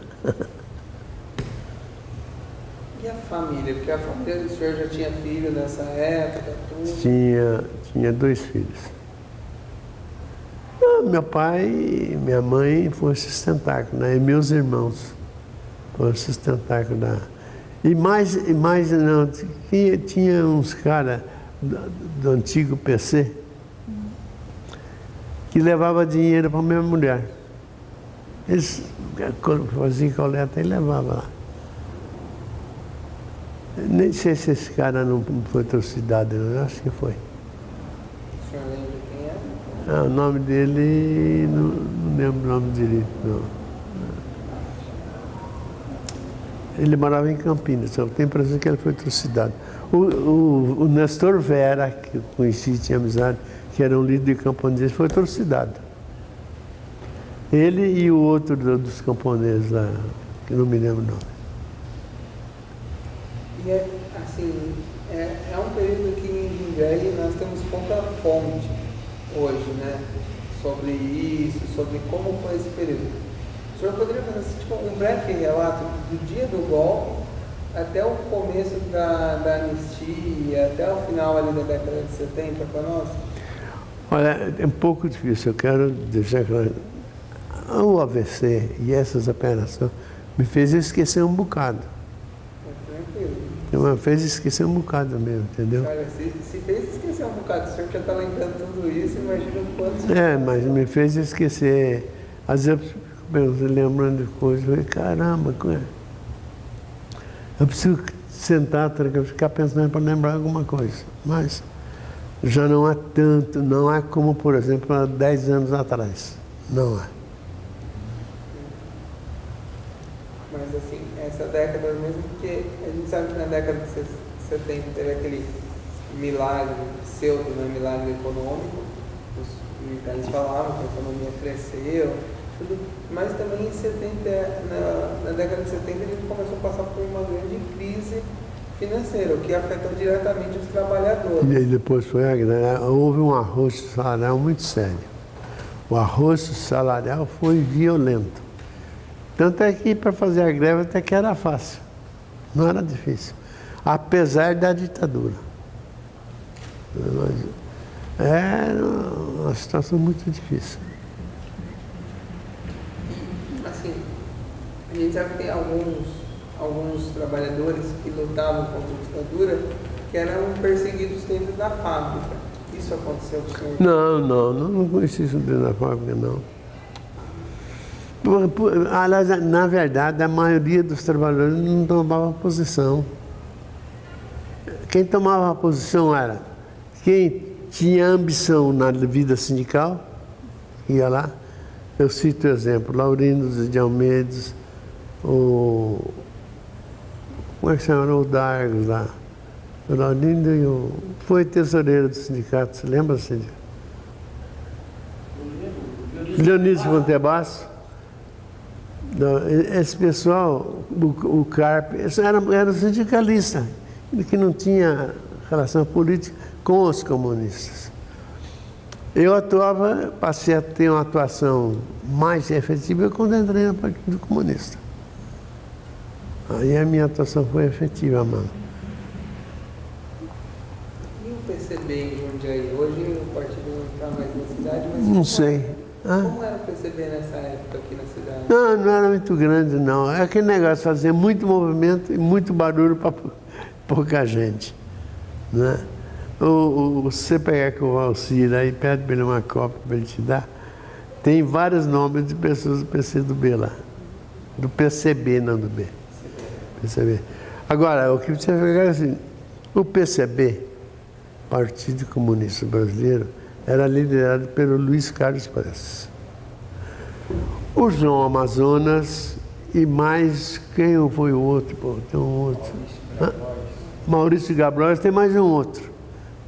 [SPEAKER 2] E a família? Porque a família do senhor já tinha filho nessa época? Tudo.
[SPEAKER 1] Tinha 2 filhos. Meu pai e minha mãe foram sustentar, né? E meus irmãos foram sustentar. E mais não, tinha uns caras do antigo PC que levava dinheiro para minha mulher. Eles faziam coleta e levavam lá. Nem sei se esse cara não foi trucidado, eu acho que foi.
[SPEAKER 2] O senhor lembra quem é?
[SPEAKER 1] O nome dele, não lembro o nome direito, não. Ele morava em Campinas, eu tenho a impressão que ele foi trucidado. O Nestor Vera, que eu conheci, tinha amizade, que era um líder de camponeses, foi trucidado. Ele e o outro dos camponeses lá, que não me lembro o nome.
[SPEAKER 2] E assim, é um período que em Jundiaí nós temos pouca fonte hoje, né? Sobre isso, sobre como foi esse período. O senhor poderia fazer assim, tipo, um breve relato do dia do golpe até o começo da anistia, até o final ali da década de 70 para nós?
[SPEAKER 1] Olha, é um pouco difícil, eu quero deixar claro. O AVC e essas operações me fez esquecer um bocado.
[SPEAKER 2] Tranquilo.
[SPEAKER 1] Me fez esquecer um bocado mesmo, entendeu?
[SPEAKER 2] Olha, se fez esquecer um bocado, o senhor já está lembrando tudo isso, imagina o quanto...
[SPEAKER 1] Mas me fez esquecer. Às vezes eu fico lembrando de coisas, eu falei, caramba, eu preciso sentar, ficar pensando para lembrar alguma coisa. Mas já não há tanto, não é como, por exemplo, há 10 anos atrás. Não é.
[SPEAKER 2] Mas assim, essa década mesmo, porque a gente sabe que na década de 70 teve aquele milagre, pseudo, né, milagre econômico, os militares falavam que a economia cresceu, tudo, mas também em 70, na década de 70 a gente começou a passar por uma grande crise financeira, o que afetou diretamente os trabalhadores.
[SPEAKER 1] E aí depois houve um arrocho salarial muito sério. O arrocho salarial foi violento. Tanto é que para fazer a greve até que era fácil, não era difícil, apesar da ditadura. Era uma situação muito difícil.
[SPEAKER 2] Assim, a gente sabe que tem alguns trabalhadores que lutavam contra a ditadura que eram perseguidos dentro da fábrica. Isso aconteceu com o senhor?
[SPEAKER 1] Não conheci isso dentro da fábrica, não. Aliás, na verdade, a maioria dos trabalhadores não tomava posição. Quem tomava posição era quem tinha ambição na vida sindical, ia lá. Eu cito o exemplo, Laurindo de Almeida, como é que chama? O Dargos lá. O Laurindo foi tesoureiro do sindicato, você lembra, Cíndia? Leonísio Fontebasso. Esse pessoal, o CARP, era sindicalista, que não tinha relação política com os comunistas. Eu passei a ter uma atuação mais efetiva quando entrei no Partido Comunista. Aí a minha atuação foi efetiva, mano.
[SPEAKER 2] E o PCB em Jundiaí? Hoje o partido não está mais na cidade, mas...
[SPEAKER 1] Não sei.
[SPEAKER 2] Como era o PCB nessa época aqui na cidade?
[SPEAKER 1] Não era muito grande, não. É aquele negócio de fazer muito movimento e muito barulho para pouca gente. Né? Você pegar com o Valcir aí, pede para ele uma cópia para ele te dar, tem vários nomes de pessoas do PCdoB lá. Do PCB, não do B. PCB. Agora, o que você vai pegar assim, o PCB, Partido Comunista Brasileiro, era liderado pelo Luiz Carlos Prestes. O João Amazonas e mais, quem foi o outro? Pô, tem um outro. Maurício Gabriel, tem mais um outro.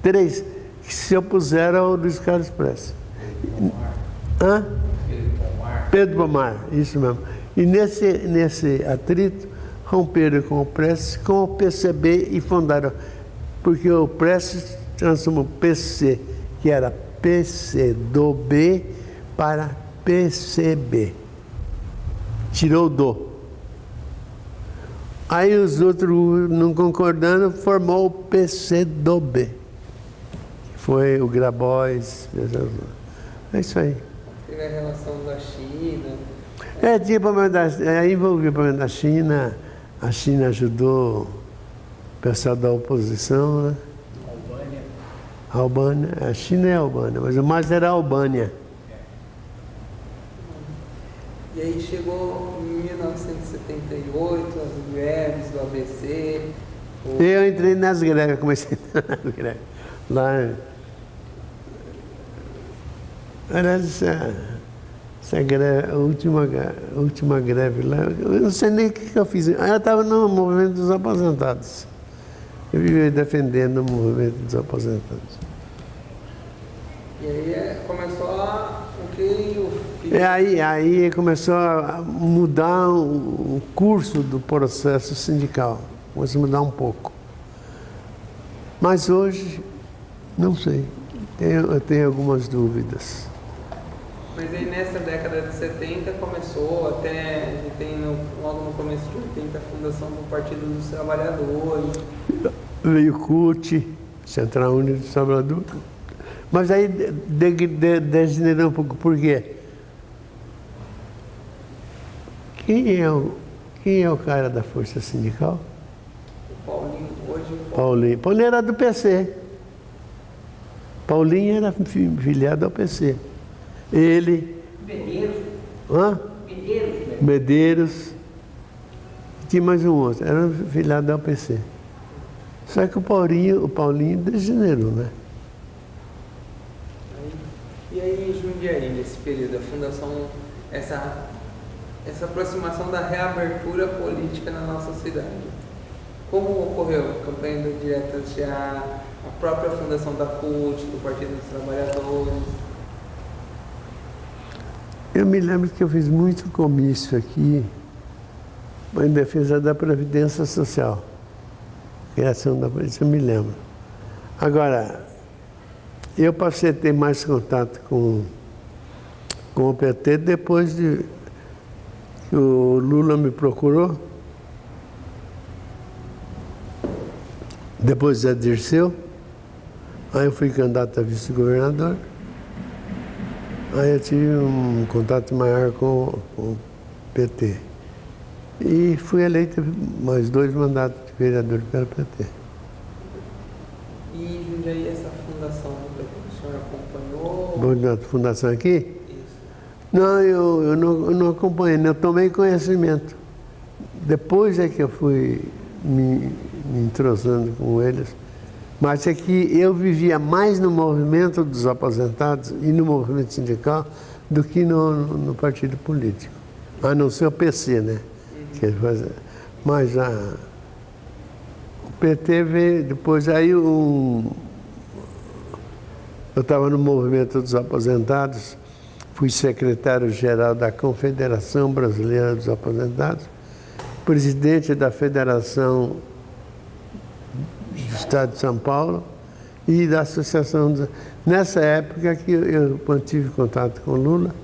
[SPEAKER 1] 3 que se opuseram ao Luiz Carlos Prestes. Pedro Pomar, isso mesmo. E nesse atrito, romperam com o Prestes, com o PCB e fundaram, porque o Prestes transformou PC, que era PCdoB, para PCB. Tirou o do. Aí os outros, não concordando, formou o PCdoB. Foi o Grabois. É isso aí.
[SPEAKER 2] Teve a relação da China.
[SPEAKER 1] Tinha problema envolvia o problema da China. A China ajudou o pessoal da oposição, né? Albânia. A China é a Albânia, mas o mais era a Albânia.
[SPEAKER 2] E aí chegou em 1978, as greves do ABC,
[SPEAKER 1] Eu entrei nas greves, comecei a entrar nas greves. Lá. Aliás, essa greve, a última greve lá, eu não sei nem o que eu fiz. Eu estava no movimento dos aposentados. Eu vivia defendendo o movimento dos aposentados.
[SPEAKER 2] E aí começou o que o filho...
[SPEAKER 1] Aí começou a mudar o curso do processo sindical. Começou a mudar um pouco. Mas hoje, não sei, eu tenho algumas dúvidas.
[SPEAKER 2] Mas aí nessa década de 70 começou, até a gente tem logo no começo de 80 a fundação do Partido dos Trabalhadores.
[SPEAKER 1] Veio o CUT, Central Única dos Trabalhadores. Mas aí degenerou um pouco. Por quê? Quem é o cara da força sindical?
[SPEAKER 2] O Paulinho, hoje o
[SPEAKER 1] Paulinho. Paulinho era do PC. Paulinho era filiado ao PC. Ele...
[SPEAKER 4] Medeiros.
[SPEAKER 1] Hã?
[SPEAKER 4] Medeiros.
[SPEAKER 1] Medeiros. Tinha mais um outro. Era filiado ao PC. Só que o Paulinho degenerou, né?
[SPEAKER 2] E aí em Jundiaí, nesse período, a fundação, essa aproximação da reabertura política na nossa cidade. Como ocorreu? Campanha direta já, a própria fundação da CUT, do Partido dos Trabalhadores.
[SPEAKER 1] Eu me lembro que eu fiz muito comício aqui em defesa da Previdência Social. Criação da Previdência, eu me lembro. Agora, eu passei a ter mais contato com o PT depois de que o Lula me procurou. Depois de Dirceu. Aí eu fui candidato a vice-governador. Aí eu tive um contato maior com o PT. E fui eleito mais 2 mandatos de vereador pelo PT.
[SPEAKER 2] E em Jundiaí, essa fundação do PT, o senhor acompanhou?
[SPEAKER 1] Da fundação aqui?
[SPEAKER 2] Isso.
[SPEAKER 1] Não, eu não acompanhei, eu tomei conhecimento. Depois é que eu fui me entrosando com eles. Mas é que eu vivia mais no movimento dos aposentados e no movimento sindical do que no partido político. A não ser o PC, né? Mas o PT veio depois, aí eu estava no movimento dos aposentados, fui secretário-geral da Confederação Brasileira dos Aposentados, presidente da Federação do Estado de São Paulo e da Associação... Nessa época que eu mantive contato com o Lula,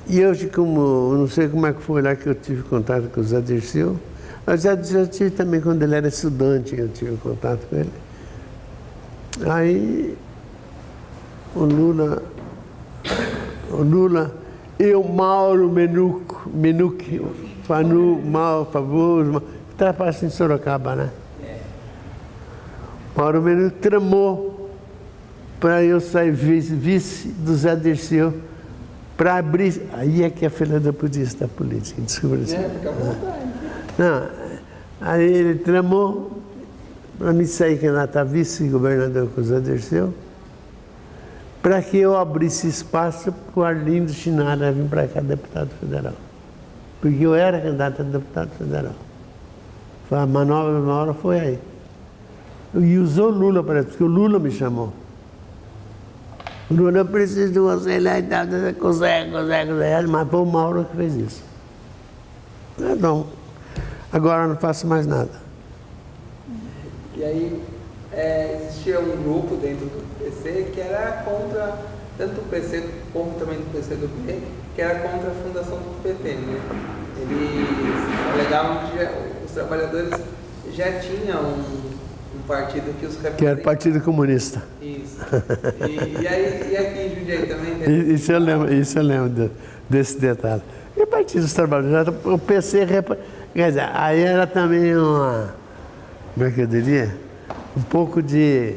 [SPEAKER 1] e hoje, como não sei como é que foi lá que eu tive contato com o Zé Dirceu, mas já tive também quando ele era estudante, eu tive contato com ele. Aí o Lula e o Mauro Menuque, Fanu, Mauro, Favoso, que trabalha em Sorocaba, né? Mauro Menuque tramou para eu sair vice do Zé Dirceu, para abrir. Aí é que a filha da polícia da política, desculpa assim.
[SPEAKER 2] Fica à vontade.
[SPEAKER 1] Não, aí ele tramou para me sair candidato a vice-governador com o Zé Dirceu, para que eu abrisse espaço para o Arlindo Chinara vir para cá deputado federal. Porque eu era candidato a deputado federal. A manobra na hora foi aí. E usou o Lula para isso, porque o Lula me chamou. O Lula, eu preciso de você lá e tal, consegue, mas foi o Mauro que fez isso. Então, agora eu não faço mais nada.
[SPEAKER 2] E aí existia um grupo dentro do PC que era contra, tanto o PC como também do PCdoB, que era contra a fundação do PT, né? Eles alegavam que os trabalhadores já tinham um partido que os representava.
[SPEAKER 1] Que era o Partido Comunista.
[SPEAKER 2] Isso. E aqui em Jundiaí também tem...
[SPEAKER 1] Isso eu lembro desse detalhe. E o Partido dos Trabalhadores, o PC... Quer dizer, aí era também uma... Como é que eu diria? Um pouco de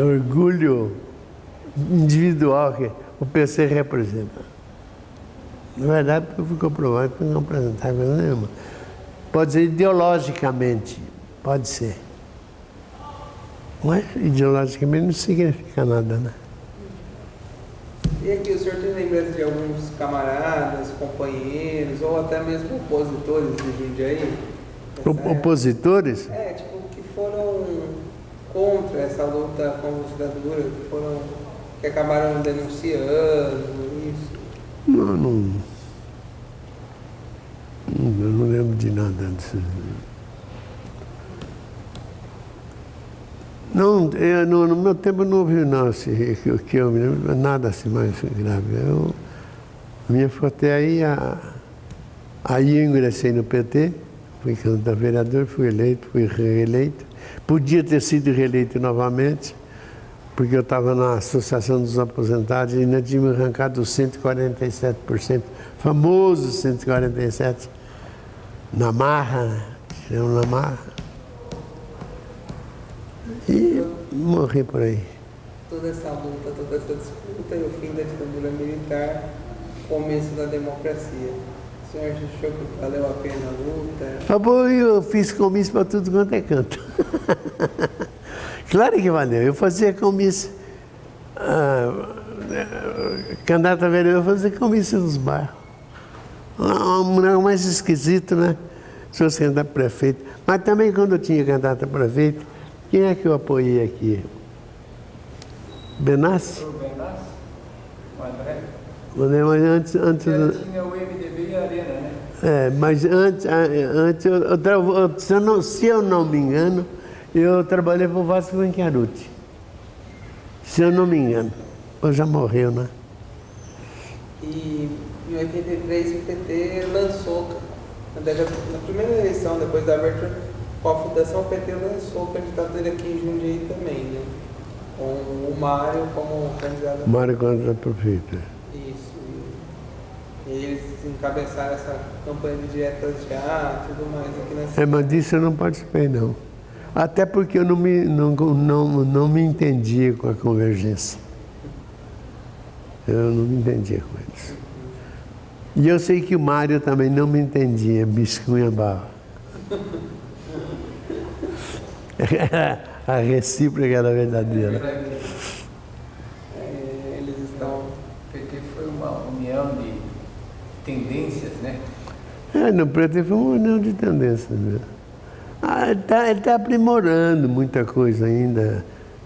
[SPEAKER 1] orgulho individual que o PC representa. Na verdade, eu fui comprovado que não apresentava coisa nenhuma. Pode ser ideologicamente, pode ser. Mas ideologicamente não significa nada, né?
[SPEAKER 2] E aqui, o senhor tem lembrança de alguns camaradas, companheiros, ou até mesmo opositores de Jundiaí?
[SPEAKER 1] Opositores?
[SPEAKER 2] Tipo, que foram contra essa luta contra a ditadura, que acabaram denunciando isso.
[SPEAKER 1] Eu não lembro de nada disso. Não, no meu tempo não houve não, que eu me lembro, nada assim mais grave. A minha foi até aí eu ingressei no PT, fui candidato a vereador, fui eleito, fui reeleito. Podia ter sido reeleito novamente, porque eu estava na Associação dos Aposentados e ainda tinha me arrancado os 147%, famoso 147%, na marra, né? Na marra. E morri por aí.
[SPEAKER 2] Toda essa luta, toda essa disputa e o fim da ditadura militar, começo da democracia. O senhor achou que valeu a pena a luta?
[SPEAKER 1] Eu fiz comício para tudo quanto é canto. Claro que valeu. Eu fazia comício. Candidato a vereador, eu fazia comício nos bairros. O mais esquisito, né? Se fosse candidato a prefeito. Mas também quando eu tinha candidato a prefeito, quem é que eu apoiei aqui? Benassi?
[SPEAKER 3] O Benassi, o André.
[SPEAKER 1] Mas antes
[SPEAKER 3] Tinha o MDB e a Arena, né?
[SPEAKER 1] mas antes se eu não me engano, eu trabalhei para o Vasco Venchiaruti. Se eu não me engano. Ou já morreu, né?
[SPEAKER 2] E em 83 o PT lançou, na primeira eleição, depois da abertura, com a fundação, o PT lançou candidatura aqui em Jundiaí também, né? Com o Mário como candidato.
[SPEAKER 1] Mário contra a prefeita.
[SPEAKER 2] Isso. E eles encabeçaram essa campanha de dietas já, tudo mais aqui na cidade.
[SPEAKER 1] Mas disso eu não participei, não. Até porque eu não me entendia com a convergência. Eu não me entendia com eles. E eu sei que o Mário também não me entendia, biscunha barra. A recíproca era verdadeira.
[SPEAKER 2] Eles estão.
[SPEAKER 3] O PT foi uma união de tendências, né?
[SPEAKER 1] No PT foi uma união de tendências mesmo. Ele tá aprimorando muita coisa ainda.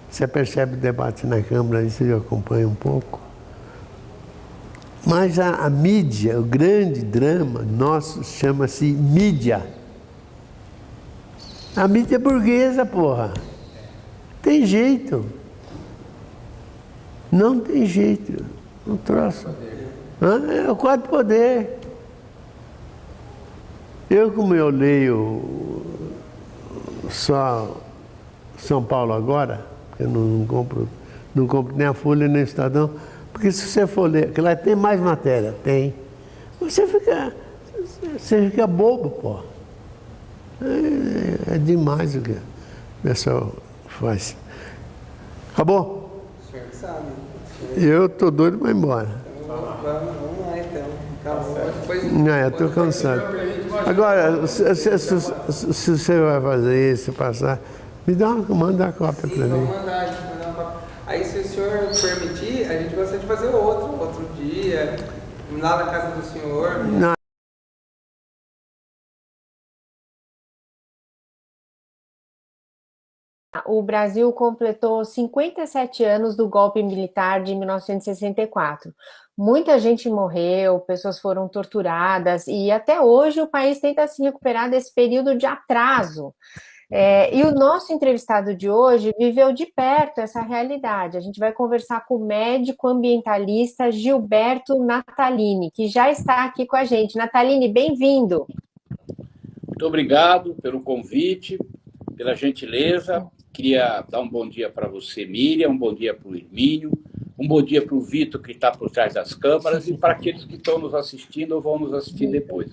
[SPEAKER 1] Você percebe o debate na Câmara, aí você acompanha um pouco. Mas a mídia, o grande drama nosso chama-se mídia. A mídia é burguesa, porra. Tem jeito. Não tem jeito. Um troço. É o quarto poder. Como eu leio só São Paulo agora, eu não compro nem a Folha nem o Estadão, porque se você for ler, que lá tem mais matéria, tem. Você fica bobo, pô. É demais o que o pessoal faz. Acabou?
[SPEAKER 2] O senhor que sabe.
[SPEAKER 1] Eu tô doido para ir embora.
[SPEAKER 2] Então, vamos lá então. Acabou. Depois,
[SPEAKER 1] Eu tô cansado. Agora, se você vai fazer isso, passar, manda a cópia para mim.
[SPEAKER 2] vamos mandar, a gente mandar uma cópia. Aí, se o senhor permitir, a gente gostaria de fazer outro dia, lá na casa do senhor.
[SPEAKER 1] Não.
[SPEAKER 5] O Brasil completou 57 anos do golpe militar de 1964. Muita gente morreu, pessoas foram torturadas e até hoje o país tenta se recuperar desse período de atraso. E o nosso entrevistado de hoje viveu de perto essa realidade. A gente vai conversar com o médico ambientalista Gilberto Natalini, que já está aqui com a gente. Natalini, bem-vindo.
[SPEAKER 6] Muito obrigado pelo convite, pela gentileza. Queria dar um bom dia para você, Miriam, um bom dia para o Hermínio, um bom dia para o Vitor, que está por trás das câmeras, e para aqueles que estão nos assistindo ou vão nos assistir depois.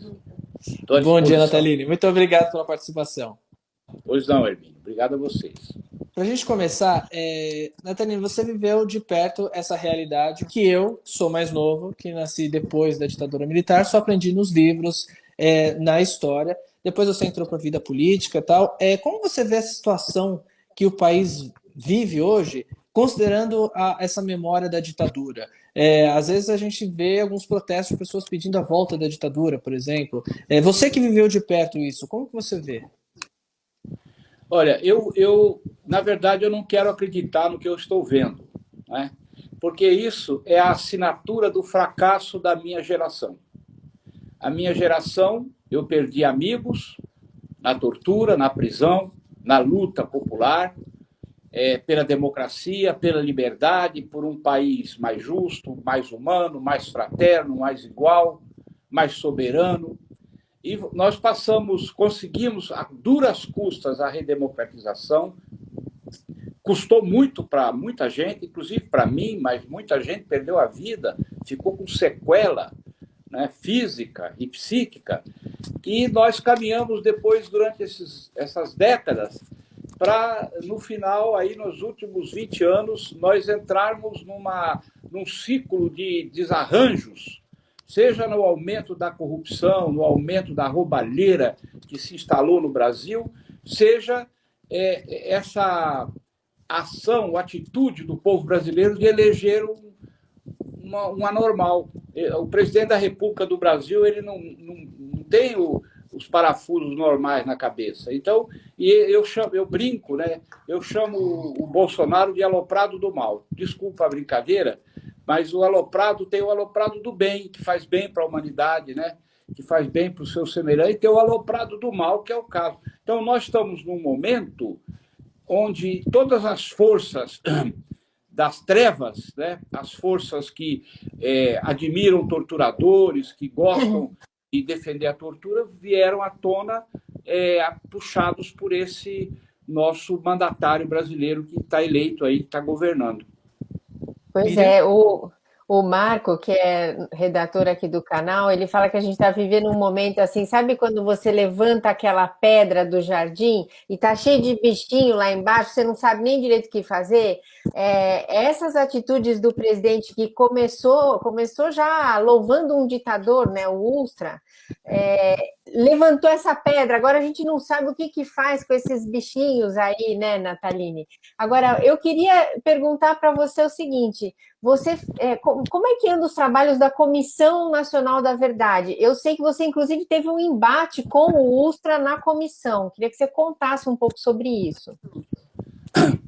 [SPEAKER 7] Bom dia, Natalini. Muito obrigado pela participação.
[SPEAKER 6] Pois não, Hermínio. Obrigado a vocês.
[SPEAKER 7] Para a gente começar, Natalini, você viveu de perto essa realidade que eu sou mais novo, que nasci depois da ditadura militar, só aprendi nos livros, na história, depois você entrou para a vida política e tal. Como você vê essa situação que o país vive hoje, considerando essa memória da ditadura? Às vezes a gente vê alguns protestos de pessoas pedindo a volta da ditadura, por exemplo. Você que viveu de perto isso, como que você vê?
[SPEAKER 6] Olha, na verdade, eu não quero acreditar no que eu estou vendo, né? Porque isso é a assinatura do fracasso da minha geração. A minha geração, eu perdi amigos na tortura, na prisão, na luta popular, pela democracia, pela liberdade, por um país mais justo, mais humano, mais fraterno, mais igual, mais soberano. E nós conseguimos a duras custas a redemocratização. Custou muito para muita gente, inclusive para mim, mas muita gente perdeu a vida, ficou com sequela, né, física e psíquica. E nós caminhamos depois, durante essas décadas, para, no final, aí, nos últimos 20 anos, nós entrarmos num ciclo de desarranjos, seja no aumento da corrupção, no aumento da roubalheira que se instalou no Brasil, seja essa ação, atitude do povo brasileiro de eleger um anormal. O presidente da República do Brasil, ele não tem os parafusos normais na cabeça. Então, eu brinco, né? Eu chamo o Bolsonaro de aloprado do mal. Desculpa a brincadeira, mas o aloprado tem o aloprado do bem, que faz bem para a humanidade, né? Que faz bem para o seu semelhante, e tem o aloprado do mal, que é o caso. Então, nós estamos num momento onde todas as forças das trevas, né? As forças que admiram torturadores, que gostam de defender a tortura, vieram à tona, puxados por esse nosso mandatário brasileiro que está eleito aí, que está governando.
[SPEAKER 5] Pois o Marco, que é redator aqui do canal, ele fala que a gente está vivendo um momento assim, sabe quando você levanta aquela pedra do jardim e tá cheio de bichinho lá embaixo, você não sabe nem direito o que fazer? Essas atitudes do presidente que começou já louvando um ditador, né, o Ustra, levantou essa pedra, agora a gente não sabe o que faz com esses bichinhos aí, né, Nataline? Agora, eu queria perguntar para você o seguinte, como é que andam os trabalhos da Comissão Nacional da Verdade? Eu sei que você, inclusive, teve um embate com o Ustra na comissão, queria que você contasse um pouco sobre isso.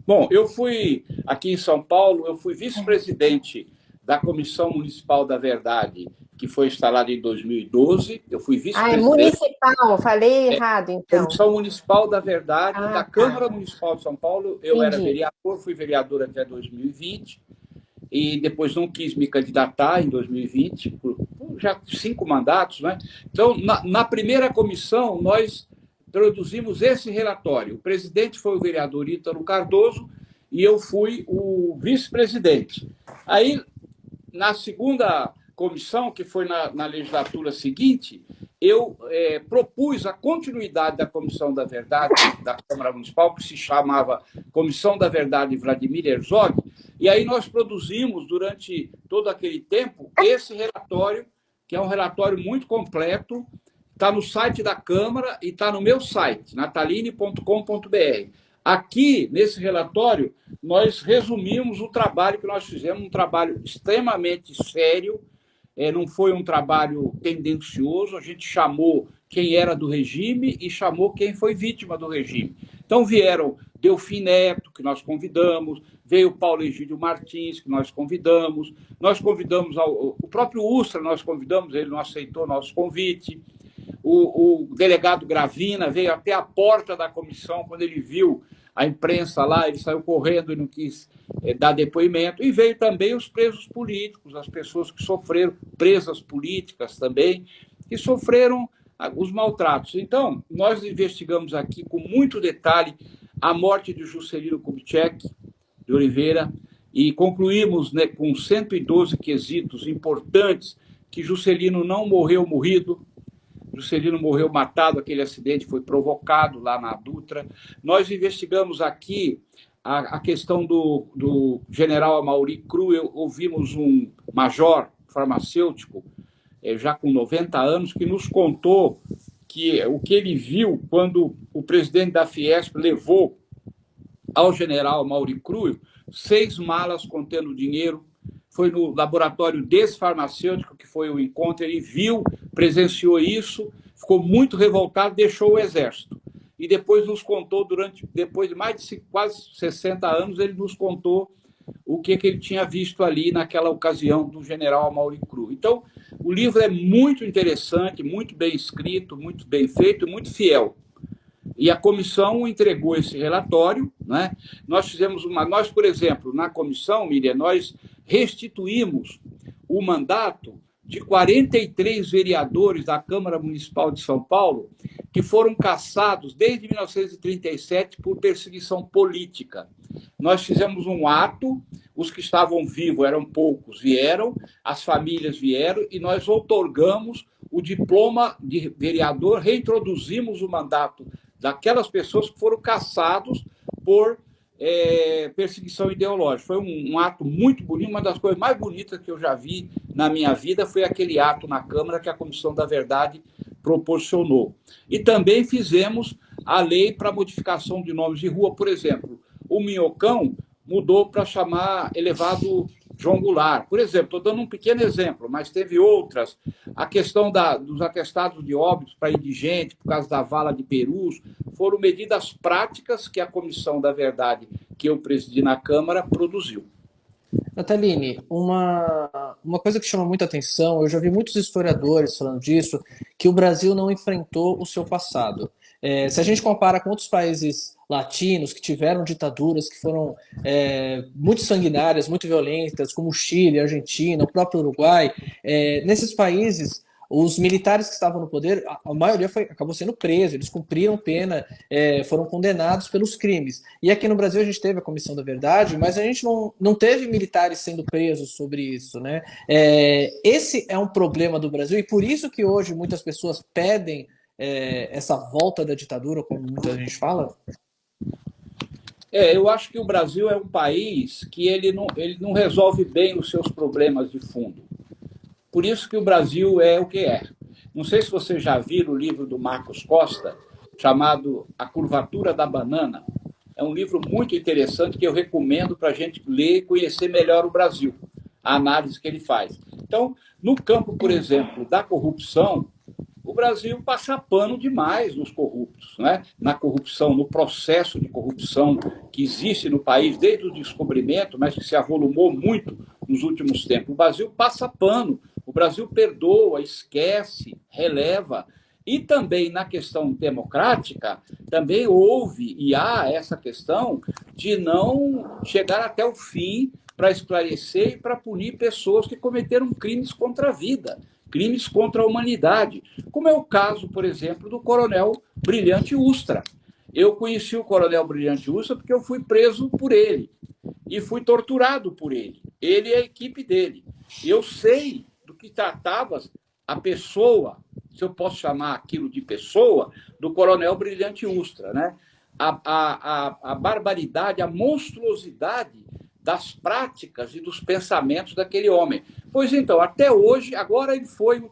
[SPEAKER 6] Bom, eu fui, aqui em São Paulo, eu fui vice-presidente da Comissão Municipal da Verdade, que foi instalada em 2012. Eu fui vice-presidente...
[SPEAKER 5] municipal, falei errado, então.
[SPEAKER 6] Comissão Municipal da Verdade, da
[SPEAKER 5] tá.
[SPEAKER 6] Câmara Municipal de São Paulo. Eu
[SPEAKER 5] Entendi.
[SPEAKER 6] era vereador, fui vereador até 2020, e depois não quis me candidatar em 2020, por já 5 mandatos, né? Então, na primeira comissão, nós introduzimos esse relatório. O presidente foi o vereador Ítalo Cardoso e eu fui o vice-presidente. Aí, na segunda comissão, que foi na legislatura seguinte, eu propus a continuidade da Comissão da Verdade da Câmara Municipal, que se chamava Comissão da Verdade Vladimir Herzog, e aí nós produzimos, durante todo aquele tempo, esse relatório, que é um relatório muito completo, está no site da Câmara e está no meu site, nataline.com.br. Aqui, nesse relatório, nós resumimos o trabalho que nós fizemos, um trabalho extremamente sério, não foi um trabalho tendencioso, a gente chamou quem era do regime e chamou quem foi vítima do regime. Então vieram Delfim Neto, que nós convidamos, veio Paulo Egídio Martins, que nós convidamos o próprio Ustra, nós convidamos, ele não aceitou nosso convite. O delegado Gravina veio até a porta da comissão, quando ele viu a imprensa lá, ele saiu correndo e não quis dar depoimento. E veio também os presos políticos, as pessoas que sofreram, presas políticas também, que sofreram os maltratos. Então, nós investigamos aqui com muito detalhe a morte de Juscelino Kubitschek de Oliveira e concluímos, né, com 112 quesitos importantes que Juscelino não morreu morrido, Juscelino morreu matado, aquele acidente foi provocado lá na Dutra. Nós investigamos aqui a questão do general Amaury Cru, ouvimos um major farmacêutico, já com 90 anos, que nos contou que o que ele viu quando o presidente da Fiesp levou ao general Mauri Cruz 6 malas contendo dinheiro. Foi no laboratório desse farmacêutico que foi o encontro, ele viu, presenciou isso, ficou muito revoltado, deixou o exército. E depois nos contou, depois de mais de quase 60 anos, ele nos contou o que ele tinha visto ali naquela ocasião do general Mauri Cruz. Então, o livro é muito interessante, muito bem escrito, muito bem feito, muito fiel. E a comissão entregou esse relatório, né? Nós, por exemplo, na comissão, Miriam, nós restituímos o mandato de 43 vereadores da Câmara Municipal de São Paulo que foram cassados desde 1937 por perseguição política. Nós fizemos um ato, os que estavam vivos eram poucos, vieram, as famílias vieram, e nós outorgamos o diploma de vereador, reintroduzimos o mandato daquelas pessoas que foram cassados por perseguição ideológica. Foi um ato muito bonito, uma das coisas mais bonitas que eu já vi na minha vida foi aquele ato na Câmara que a Comissão da Verdade proporcionou. E também fizemos a lei para modificação de nomes de rua, por exemplo, o Minhocão mudou para chamar Elevado João Goulart. Por exemplo, estou dando um pequeno exemplo, mas teve outras. A questão dos atestados de óbitos para indigente, por causa da vala de Perus, foram medidas práticas que a Comissão da Verdade, que eu presidi na Câmara, produziu.
[SPEAKER 7] Nataline, uma coisa que chama muita atenção, eu já vi muitos historiadores falando disso, que o Brasil não enfrentou o seu passado. Se a gente compara com outros países latinos que tiveram ditaduras que foram muito sanguinárias, muito violentas, como o Chile, a Argentina, o próprio Uruguai, nesses países, os militares que estavam no poder, a maioria acabou sendo preso, eles cumpriram pena, foram condenados pelos crimes. E aqui no Brasil a gente teve a Comissão da Verdade, mas a gente não teve militares sendo presos sobre isso, né? Esse é um problema do Brasil, e por isso que hoje muitas pessoas pedem essa volta da ditadura, como muita gente fala?
[SPEAKER 6] Eu acho que o Brasil é um país que ele não resolve bem os seus problemas de fundo. Por isso que o Brasil é o que é. Não sei se vocês já viram o livro do Marcos Costa, chamado A Curvatura da Banana. É um livro muito interessante que eu recomendo para a gente ler e conhecer melhor o Brasil, a análise que ele faz. Então, no campo, por exemplo, da corrupção, o Brasil passa pano demais nos corruptos, né? Na corrupção, no processo de corrupção que existe no país desde o descobrimento, mas que se avolumou muito nos últimos tempos. O Brasil passa pano, o Brasil perdoa, esquece, releva. E também na questão democrática, também houve e há essa questão de não chegar até o fim para esclarecer e para punir pessoas que cometeram crimes contra a vida, crimes contra a humanidade, como é o caso, por exemplo, do Coronel Brilhante Ustra. Eu conheci o Coronel Brilhante Ustra porque eu fui preso por ele e fui torturado por ele e a equipe dele. Eu sei do que tratava a pessoa, se eu posso chamar aquilo de pessoa, do Coronel Brilhante Ustra, né? A barbaridade, a monstruosidade das práticas e dos pensamentos daquele homem. Pois então, até hoje, agora ele foi,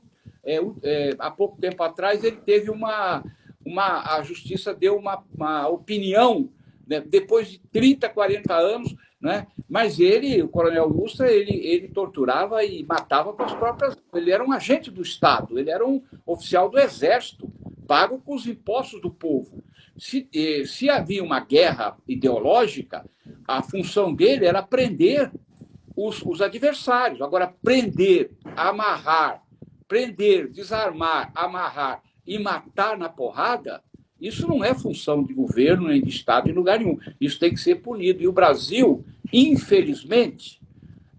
[SPEAKER 6] há pouco tempo atrás, ele teve a justiça deu uma opinião, né, depois de 30, 40 anos, né, mas o Coronel Ustra, ele torturava e matava com as próprias... Ele era um agente do Estado, ele era um oficial do Exército, pago com os impostos do povo. Se havia uma guerra ideológica, a função dele era prender os adversários. Agora, prender, amarrar, desarmar, amarrar e matar na porrada, isso não é função de governo nem de Estado em lugar nenhum. Isso tem que ser punido. E o Brasil, infelizmente,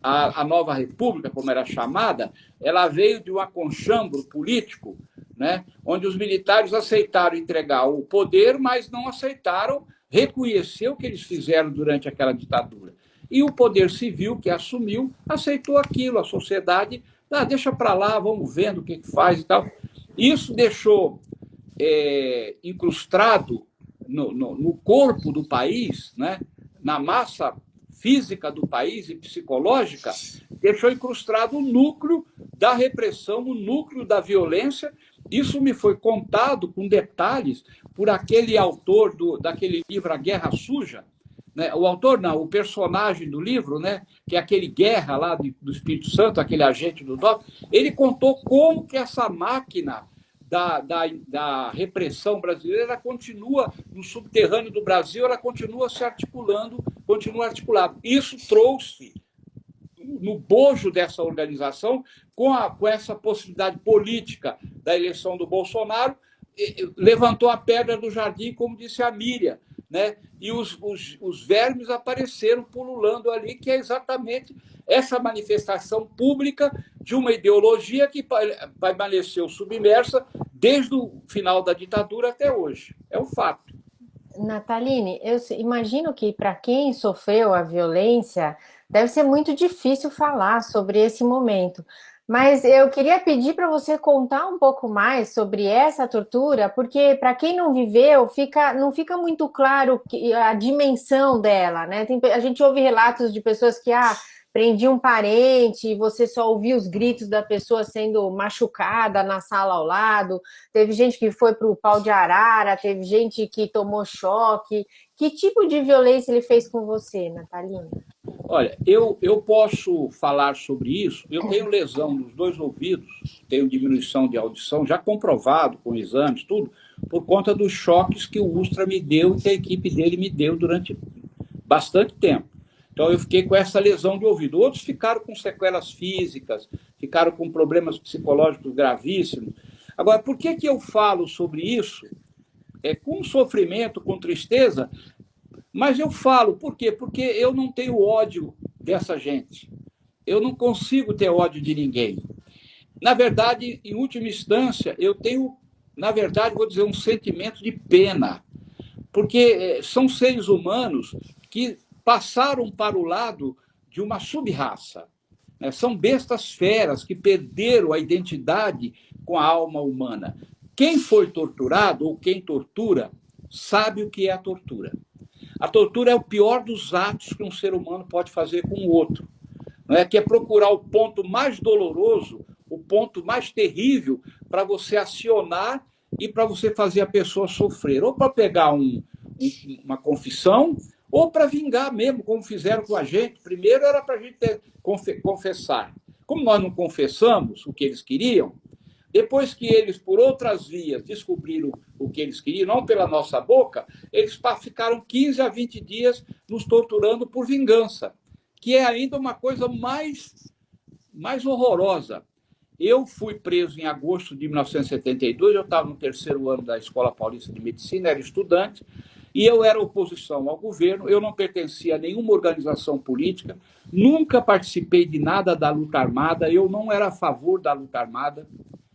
[SPEAKER 6] a nova república, como era chamada, ela veio de um aconchambro político, né, onde os militares aceitaram entregar o poder, mas não aceitaram reconhecer o que eles fizeram durante aquela ditadura. E o poder civil, que assumiu, aceitou aquilo. A sociedade, deixa para lá, vamos vendo o que faz e tal. Isso deixou incrustado no corpo do país, né, na massa física do país e psicológica, deixou incrustado o núcleo da repressão, o núcleo da violência Isso me foi contado com detalhes por aquele autor daquele livro A Guerra Suja, né? O autor não, o personagem do livro, né? Que é aquele Guerra lá do Espírito Santo, aquele agente do DOP, ele contou como que essa máquina da repressão brasileira ela continua no subterrâneo do Brasil, ela continua se articulando, continua articulada. Isso trouxe no bojo dessa organização, com essa possibilidade política da eleição do Bolsonaro, levantou a pedra do jardim, como disse a Miriam, né? E os vermes apareceram pululando ali, que é exatamente essa manifestação pública de uma ideologia que permaneceu submersa desde o final da ditadura até hoje. É um fato.
[SPEAKER 5] Nataline, eu imagino que para quem sofreu a violência, deve ser muito difícil falar sobre esse momento. Mas eu queria pedir para você contar um pouco mais sobre essa tortura, porque para quem não viveu, não fica muito claro a dimensão dela, né? A gente ouve relatos de pessoas que prendi um parente e você só ouvia os gritos da pessoa sendo machucada na sala ao lado. Teve gente que foi para o pau de arara, teve gente que tomou choque. Que tipo de violência ele fez com você, Nataline?
[SPEAKER 6] Olha, eu posso falar sobre isso. Eu tenho lesão nos 2 ouvidos, tenho diminuição de audição, já comprovado com exames, tudo, por conta dos choques que o Ustra me deu e que a equipe dele me deu durante bastante tempo. Então, eu fiquei com essa lesão de ouvido. Outros ficaram com sequelas físicas, ficaram com problemas psicológicos gravíssimos. Agora, por que eu falo sobre isso? Com sofrimento, com tristeza, mas eu falo, por quê? Porque eu não tenho ódio dessa gente. Eu não consigo ter ódio de ninguém. Na verdade, em última instância, eu tenho, na verdade, vou dizer, um sentimento de pena, porque são seres humanos que passaram para o lado de uma sub-raça, né? São bestas feras que perderam a identidade com a alma humana. Quem foi torturado ou quem tortura sabe o que é a tortura. A tortura é o pior dos atos que um ser humano pode fazer com o outro, não é? Que é procurar o ponto mais doloroso, o ponto mais terrível para você acionar e para você fazer a pessoa sofrer, ou para pegar uma confissão, ou para vingar mesmo, como fizeram com a gente. Primeiro era para a gente confessar. Como nós não confessamos o que eles queriam, depois que eles, por outras vias, descobriram o que eles queriam, não pela nossa boca, eles ficaram 15 a 20 dias nos torturando por vingança, que é ainda uma coisa mais horrorosa. Eu fui preso em agosto de 1972, eu estava no 3º ano da Escola Paulista de Medicina, era estudante, e eu era oposição ao governo, eu não pertencia a nenhuma organização política, nunca participei de nada da luta armada, eu não era a favor da luta armada,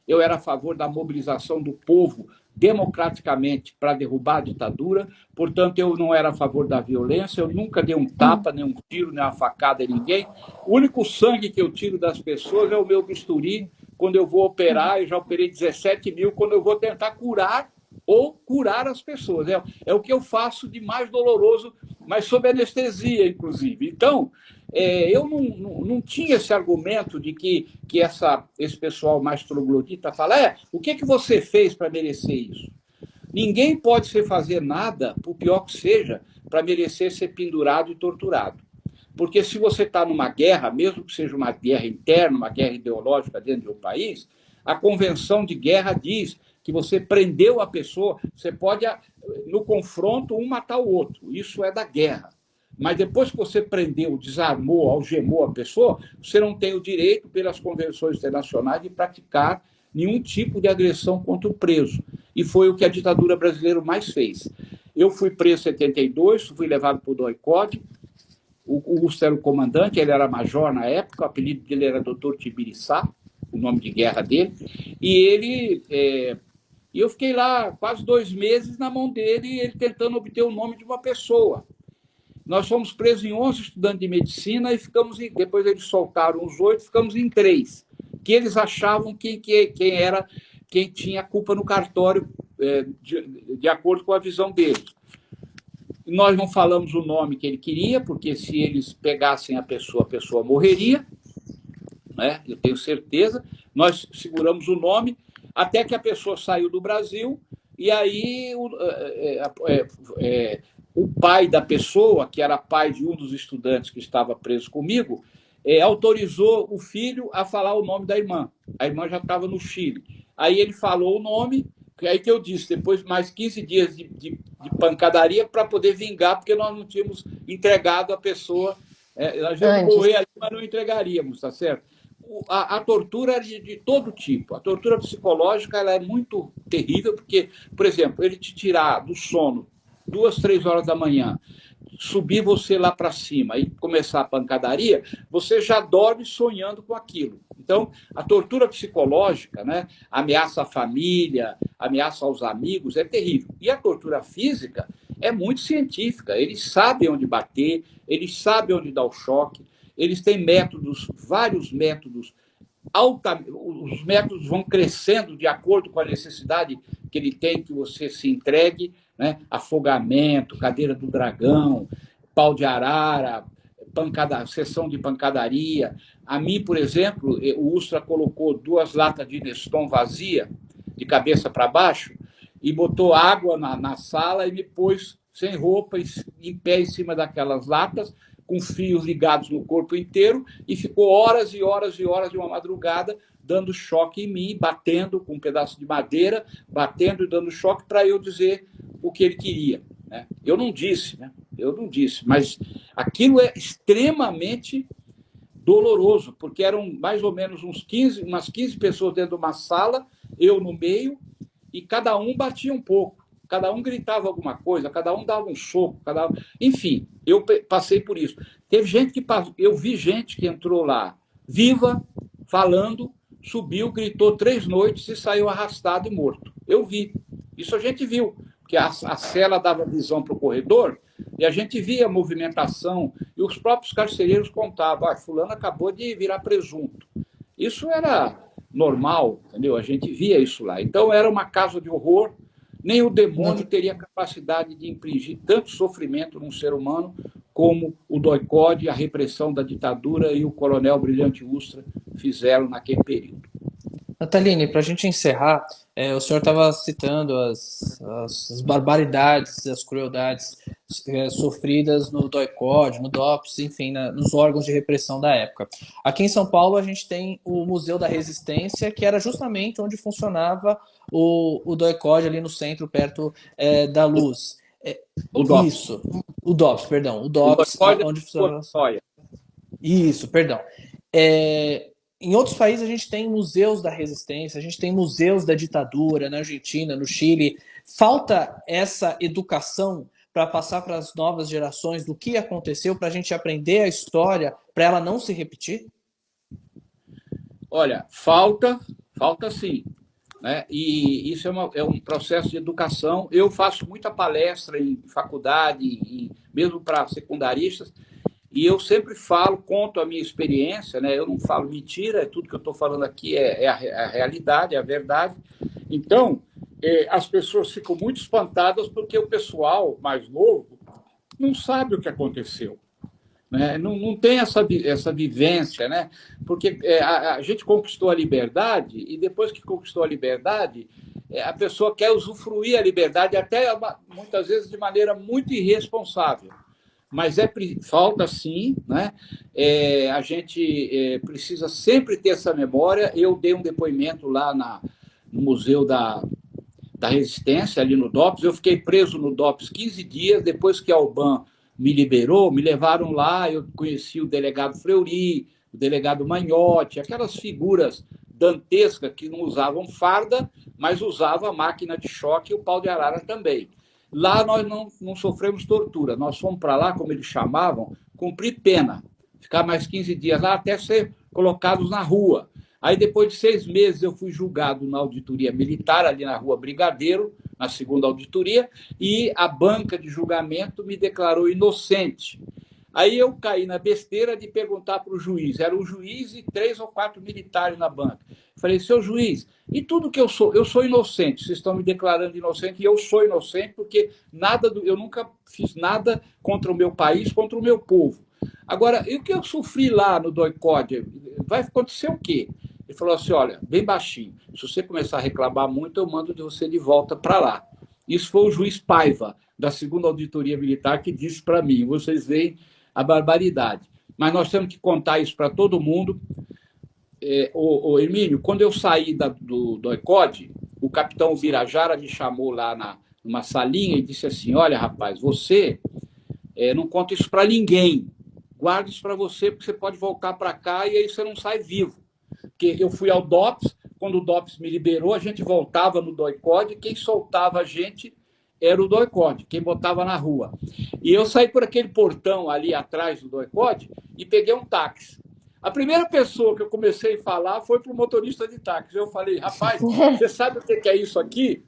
[SPEAKER 6] eu era a favor da mobilização do povo democraticamente para derrubar a ditadura, portanto, eu não era a favor da violência, eu nunca dei um tapa, nem um tiro, nem uma facada em ninguém. O único sangue que eu tiro das pessoas é o meu bisturi, quando eu vou operar, eu já operei 17 mil, quando eu vou tentar curar ou curar as pessoas. É o que eu faço de mais doloroso, mas sob anestesia, inclusive. Então, eu não tinha esse argumento de que esse pessoal mais troglodita fala, o que você fez para merecer isso? Ninguém pode fazer nada, por pior que seja, para merecer ser pendurado e torturado. Porque se você está numa guerra, mesmo que seja uma guerra interna, uma guerra ideológica dentro de um país, a Convenção de Guerra diz que você prendeu a pessoa, você pode, no confronto, um matar o outro. Isso é da guerra. Mas depois que você prendeu, desarmou, algemou a pessoa, você não tem o direito, pelas convenções internacionais, de praticar nenhum tipo de agressão contra o preso. E foi o que a ditadura brasileira mais fez. Eu fui preso em 72, fui levado para o DOI-CODE, o Ustra era o comandante, ele era major na época, o apelido dele era Dr. Tibiriçá, o nome de guerra dele, e eu fiquei lá quase 2 meses na mão dele, ele tentando obter o nome de uma pessoa. Nós fomos presos em 11 estudantes de medicina e depois eles soltaram os 8, ficamos em 3, que eles achavam quem tinha culpa no cartório, de acordo com a visão deles. Nós não falamos o nome que ele queria, porque se eles pegassem a pessoa morreria, né? Eu tenho certeza. Nós seguramos o nome. até que a pessoa saiu do Brasil, e aí o pai da pessoa, que era pai de um dos estudantes que estava preso comigo, autorizou o filho a falar o nome da irmã. A irmã já estava no Chile. Aí ele falou o nome, aí que eu disse, depois mais 15 dias de pancadaria para poder vingar, porque nós não tínhamos entregado a pessoa. A gente ia morrer ali, mas não entregaríamos, tá certo? A tortura é de todo tipo. A tortura psicológica ela é muito terrível, porque, por exemplo, ele te tirar do sono 2, 3 horas da manhã, subir você lá para cima e começar a pancadaria, você já dorme sonhando com aquilo. Então, a tortura psicológica, né, ameaça à família, ameaça aos amigos, é terrível. E a tortura física é muito científica. Eles sabem onde bater, eles sabem onde dar o choque, eles têm métodos, vários métodos. Os métodos vão crescendo de acordo com a necessidade que ele tem que você se entregue, né? Afogamento, cadeira do dragão, pau de arara, sessão de pancadaria. A mim, por exemplo, o Ustra colocou 2 latas de Neston vazia, de cabeça para baixo, e botou água na sala e me pôs sem roupa, em pé em cima daquelas latas, com fios ligados no corpo inteiro, e ficou horas e horas e horas de uma madrugada dando choque em mim, batendo com um pedaço de madeira, batendo e dando choque para eu dizer o que ele queria, né? Eu não disse, mas aquilo é extremamente doloroso, porque eram mais ou menos umas 15 pessoas dentro de uma sala, eu no meio, e cada um batia um pouco. Cada um gritava alguma coisa, cada um dava um soco, enfim, eu passei por isso. Eu vi gente que entrou lá viva, falando, subiu, gritou 3 noites e saiu arrastado e morto. Eu vi. Isso a gente viu, porque a cela dava visão para o corredor e a gente via a movimentação e os próprios carcereiros contavam, fulano acabou de virar presunto. Isso era normal, entendeu? A gente via isso lá. Então era uma casa de horror. Nem o demônio teria capacidade de infligir tanto sofrimento num ser humano como o doicode, a repressão da ditadura e o coronel Brilhante Ustra fizeram naquele período.
[SPEAKER 7] Nataline, para a gente encerrar, o senhor estava citando as barbaridades, as crueldades sofridas no doicode, no DOPS, enfim, nos órgãos de repressão da época. Aqui em São Paulo, a gente tem o Museu da Resistência, que era justamente onde funcionava o doicode, ali no centro, perto da Luz.
[SPEAKER 6] O DOPS.
[SPEAKER 7] Isso, o DOPS, perdão. O DOPS, onde funcionava... Isso, perdão. Em outros países a gente tem museus da resistência, a gente tem museus da ditadura, na Argentina, no Chile. Falta essa educação para passar para as novas gerações do que aconteceu, para a gente aprender a história, para ela não se repetir?
[SPEAKER 6] Olha, falta sim, né? E isso é um processo de educação. Eu faço muita palestra em faculdade, mesmo para secundaristas, e eu sempre conto a minha experiência, né? Eu não falo mentira, tudo que eu estou falando aqui é a realidade, é a verdade. Então, as pessoas ficam muito espantadas porque o pessoal mais novo não sabe o que aconteceu, né? Não tem essa vivência, né? Porque a gente conquistou a liberdade e depois que conquistou a liberdade, a pessoa quer usufruir a liberdade até muitas vezes de maneira muito irresponsável. Mas falta sim, né? A gente precisa sempre ter essa memória. Eu dei um depoimento lá no Museu da Resistência, ali no DOPS. Eu fiquei preso no DOPS 15 dias. Depois que a Alban me liberou, me levaram lá. Eu conheci o delegado Fleury, o delegado Magnotti, aquelas figuras dantescas que não usavam farda, mas usavam a máquina de choque e o pau de arara também. Lá nós não sofremos tortura, nós fomos para lá, como eles chamavam, cumprir pena, ficar mais 15 dias lá até ser colocados na rua. Aí depois de 6 meses eu fui julgado na auditoria militar, ali na rua Brigadeiro, na segunda auditoria, e a banca de julgamento me declarou inocente. Aí eu caí na besteira de perguntar para o juiz, era o juiz e 3 ou 4 militares na banca. Falei, seu juiz, e tudo que eu sou inocente, vocês estão me declarando inocente, e eu sou inocente porque eu nunca fiz nada contra o meu país, contra o meu povo. Agora, e o que eu sofri lá no doicode? Vai acontecer o quê? Ele falou assim, olha, bem baixinho, se você começar a reclamar muito, eu mando você de volta para lá. Isso foi o juiz Paiva, da 2ª Auditoria Militar, que disse para mim, vocês veem a barbaridade. Mas nós temos que contar isso para todo mundo. Hermínio, quando eu saí do ECOD, o capitão Birajara me chamou lá numa salinha e disse assim, olha, rapaz, você não conta isso para ninguém, guarda isso para você, porque você pode voltar para cá e aí você não sai vivo. Porque eu fui ao DOPS, quando o DOPS me liberou, a gente voltava no DOI-CODE, quem soltava a gente era o DOI-CODE, quem botava na rua. E eu saí por aquele portão ali atrás do DOI-CODE e peguei um táxi. A primeira pessoa que eu comecei a falar foi para o motorista de táxi. Eu falei, rapaz, você sabe o que é isso aqui?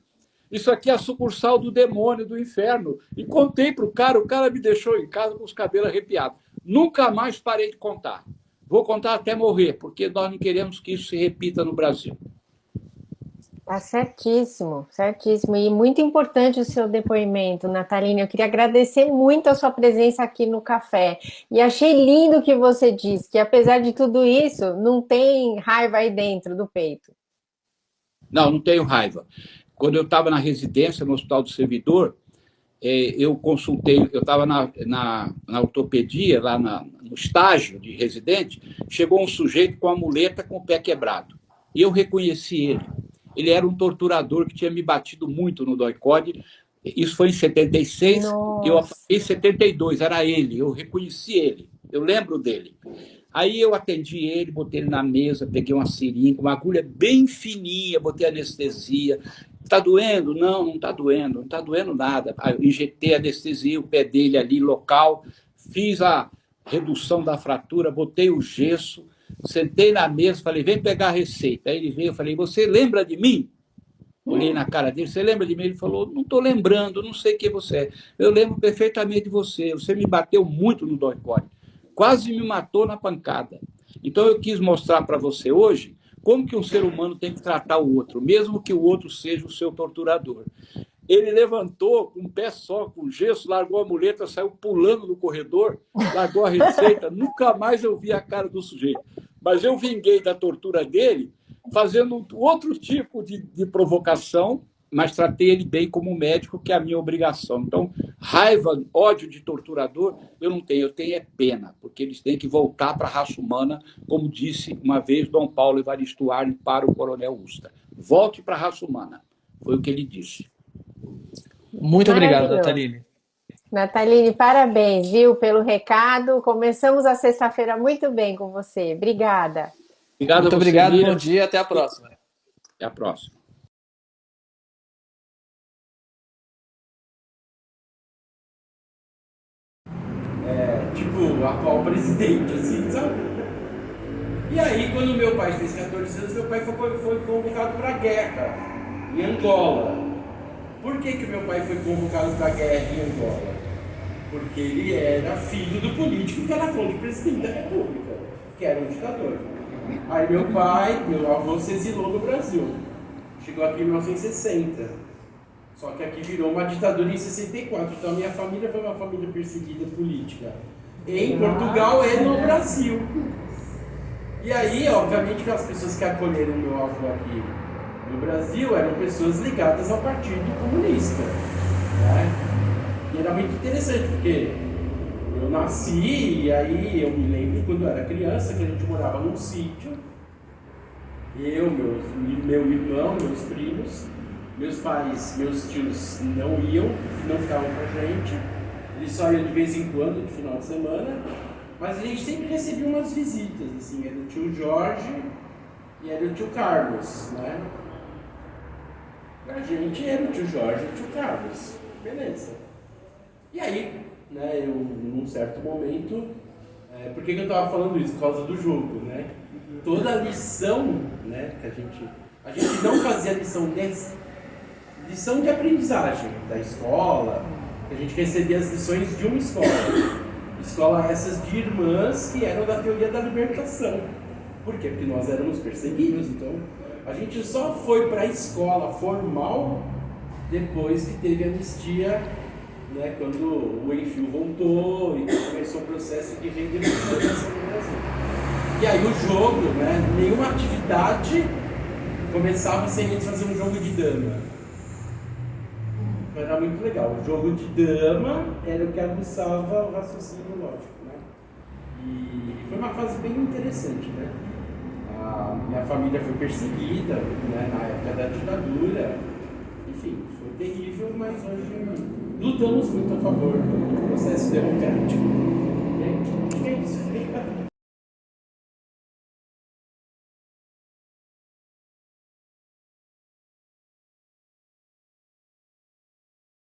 [SPEAKER 6] Isso aqui é a sucursal do demônio, do inferno. E contei para o cara me deixou em casa com os cabelos arrepiados. Nunca mais parei de contar. Vou contar até morrer, porque nós não queremos que isso se repita no Brasil.
[SPEAKER 5] Tá certíssimo, certíssimo. E muito importante o seu depoimento, Natalina. Eu queria agradecer muito a sua presença aqui no café. E achei lindo o que você disse, que apesar de tudo isso, não tem raiva aí dentro do peito.
[SPEAKER 6] Não tenho raiva. Quando eu estava na residência, no Hospital do Servidor, eu consultei, eu estava na ortopedia, lá no estágio de residente, chegou um sujeito com a muleta com o pé quebrado. E eu reconheci ele. Ele era um torturador que tinha me batido muito no DOI-CODE. Isso foi em 76,
[SPEAKER 5] Nossa.
[SPEAKER 6] Eu apaguei em 72, era ele, eu reconheci ele, eu lembro dele. Aí eu atendi ele, botei ele na mesa, peguei uma seringa, uma agulha bem fininha, botei anestesia. Está doendo? Não está doendo, não está doendo nada. Aí eu injetei anestesia, o pé dele ali, local, fiz a redução da fratura, botei o gesso, sentei na mesa, falei, vem pegar a receita. Aí ele veio, eu falei, você lembra de mim? Olhei na cara dele, você lembra de mim? Ele falou, não estou lembrando, não sei quem você é. Eu lembro perfeitamente de você, você me bateu muito no DOI-CODE, quase me matou na pancada. Então eu quis mostrar para você hoje como que um ser humano tem que tratar o outro, mesmo que o outro seja o seu torturador. Ele levantou com um pé só, com gesso, largou a muleta, saiu pulando no corredor, largou a receita, nunca mais eu vi a cara do sujeito. Mas eu vinguei da tortura dele, fazendo outro tipo de provocação, mas tratei ele bem como médico, que é a minha obrigação. Então, raiva, ódio de torturador, eu não tenho, eu tenho é pena, porque eles têm que voltar para a raça humana, como disse uma vez Dom Paulo Evaristo Arne para o Coronel Usta. Volte para a raça humana, foi o que ele disse.
[SPEAKER 7] Muito obrigado, Nataline.
[SPEAKER 5] Nataline, parabéns, viu, pelo recado. Começamos a sexta-feira muito bem com você. Obrigada.
[SPEAKER 6] Obrigado
[SPEAKER 7] muito
[SPEAKER 6] a você,
[SPEAKER 7] obrigado,
[SPEAKER 6] Miriam.
[SPEAKER 7] bom dia, até a próxima.
[SPEAKER 6] Até a próxima.
[SPEAKER 8] Tipo, o atual presidente, assim, sabe? E aí, quando meu pai fez 14 anos, meu pai foi convocado para a guerra em Angola. Por que meu pai foi convocado para a guerra em Angola? Porque ele era filho do político que era contra o presidente da República, que era um ditador. Aí meu avô se exilou no Brasil. Chegou aqui em 1960. Só que aqui virou uma ditadura em 64. Então a minha família foi uma família perseguida política. Em Portugal e no Brasil. E aí, obviamente, que as pessoas que acolheram meu avô aqui no Brasil eram pessoas ligadas ao Partido Comunista, né? E era muito interessante, porque eu nasci e aí eu me lembro quando eu era criança que a gente morava num sítio. Eu, meu irmão, meus primos, meus pais, meus tios não ficavam com a gente. Eles só iam de vez em quando, de final de semana. Mas a gente sempre recebia umas visitas, assim, era o tio Jorge e era o tio Carlos, né? A gente era o tio Jorge e o tio Carlos, beleza. E aí, né, eu, num certo momento, por que eu estava falando isso? Por causa do jogo, né? Toda a lição, né, que a gente não fazia lição de aprendizagem da escola, a gente recebia as lições de uma escola essas de irmãs que eram da teoria da libertação. Por quê? Porque nós éramos perseguidos, então a gente só foi para a escola formal depois que teve anistia, né, quando o Enfio voltou e começou o processo de redemocratização no Brasil. E aí o jogo, né, nenhuma atividade começava sem eles fazerem um jogo de dama. Era muito legal. O jogo de dama era o que aguçava o raciocínio lógico, né? E foi uma fase bem interessante, né? A minha família foi perseguida, né, na época da ditadura. Enfim, foi terrível, mas hoje lutamos muito a favor do processo democrático. E é isso.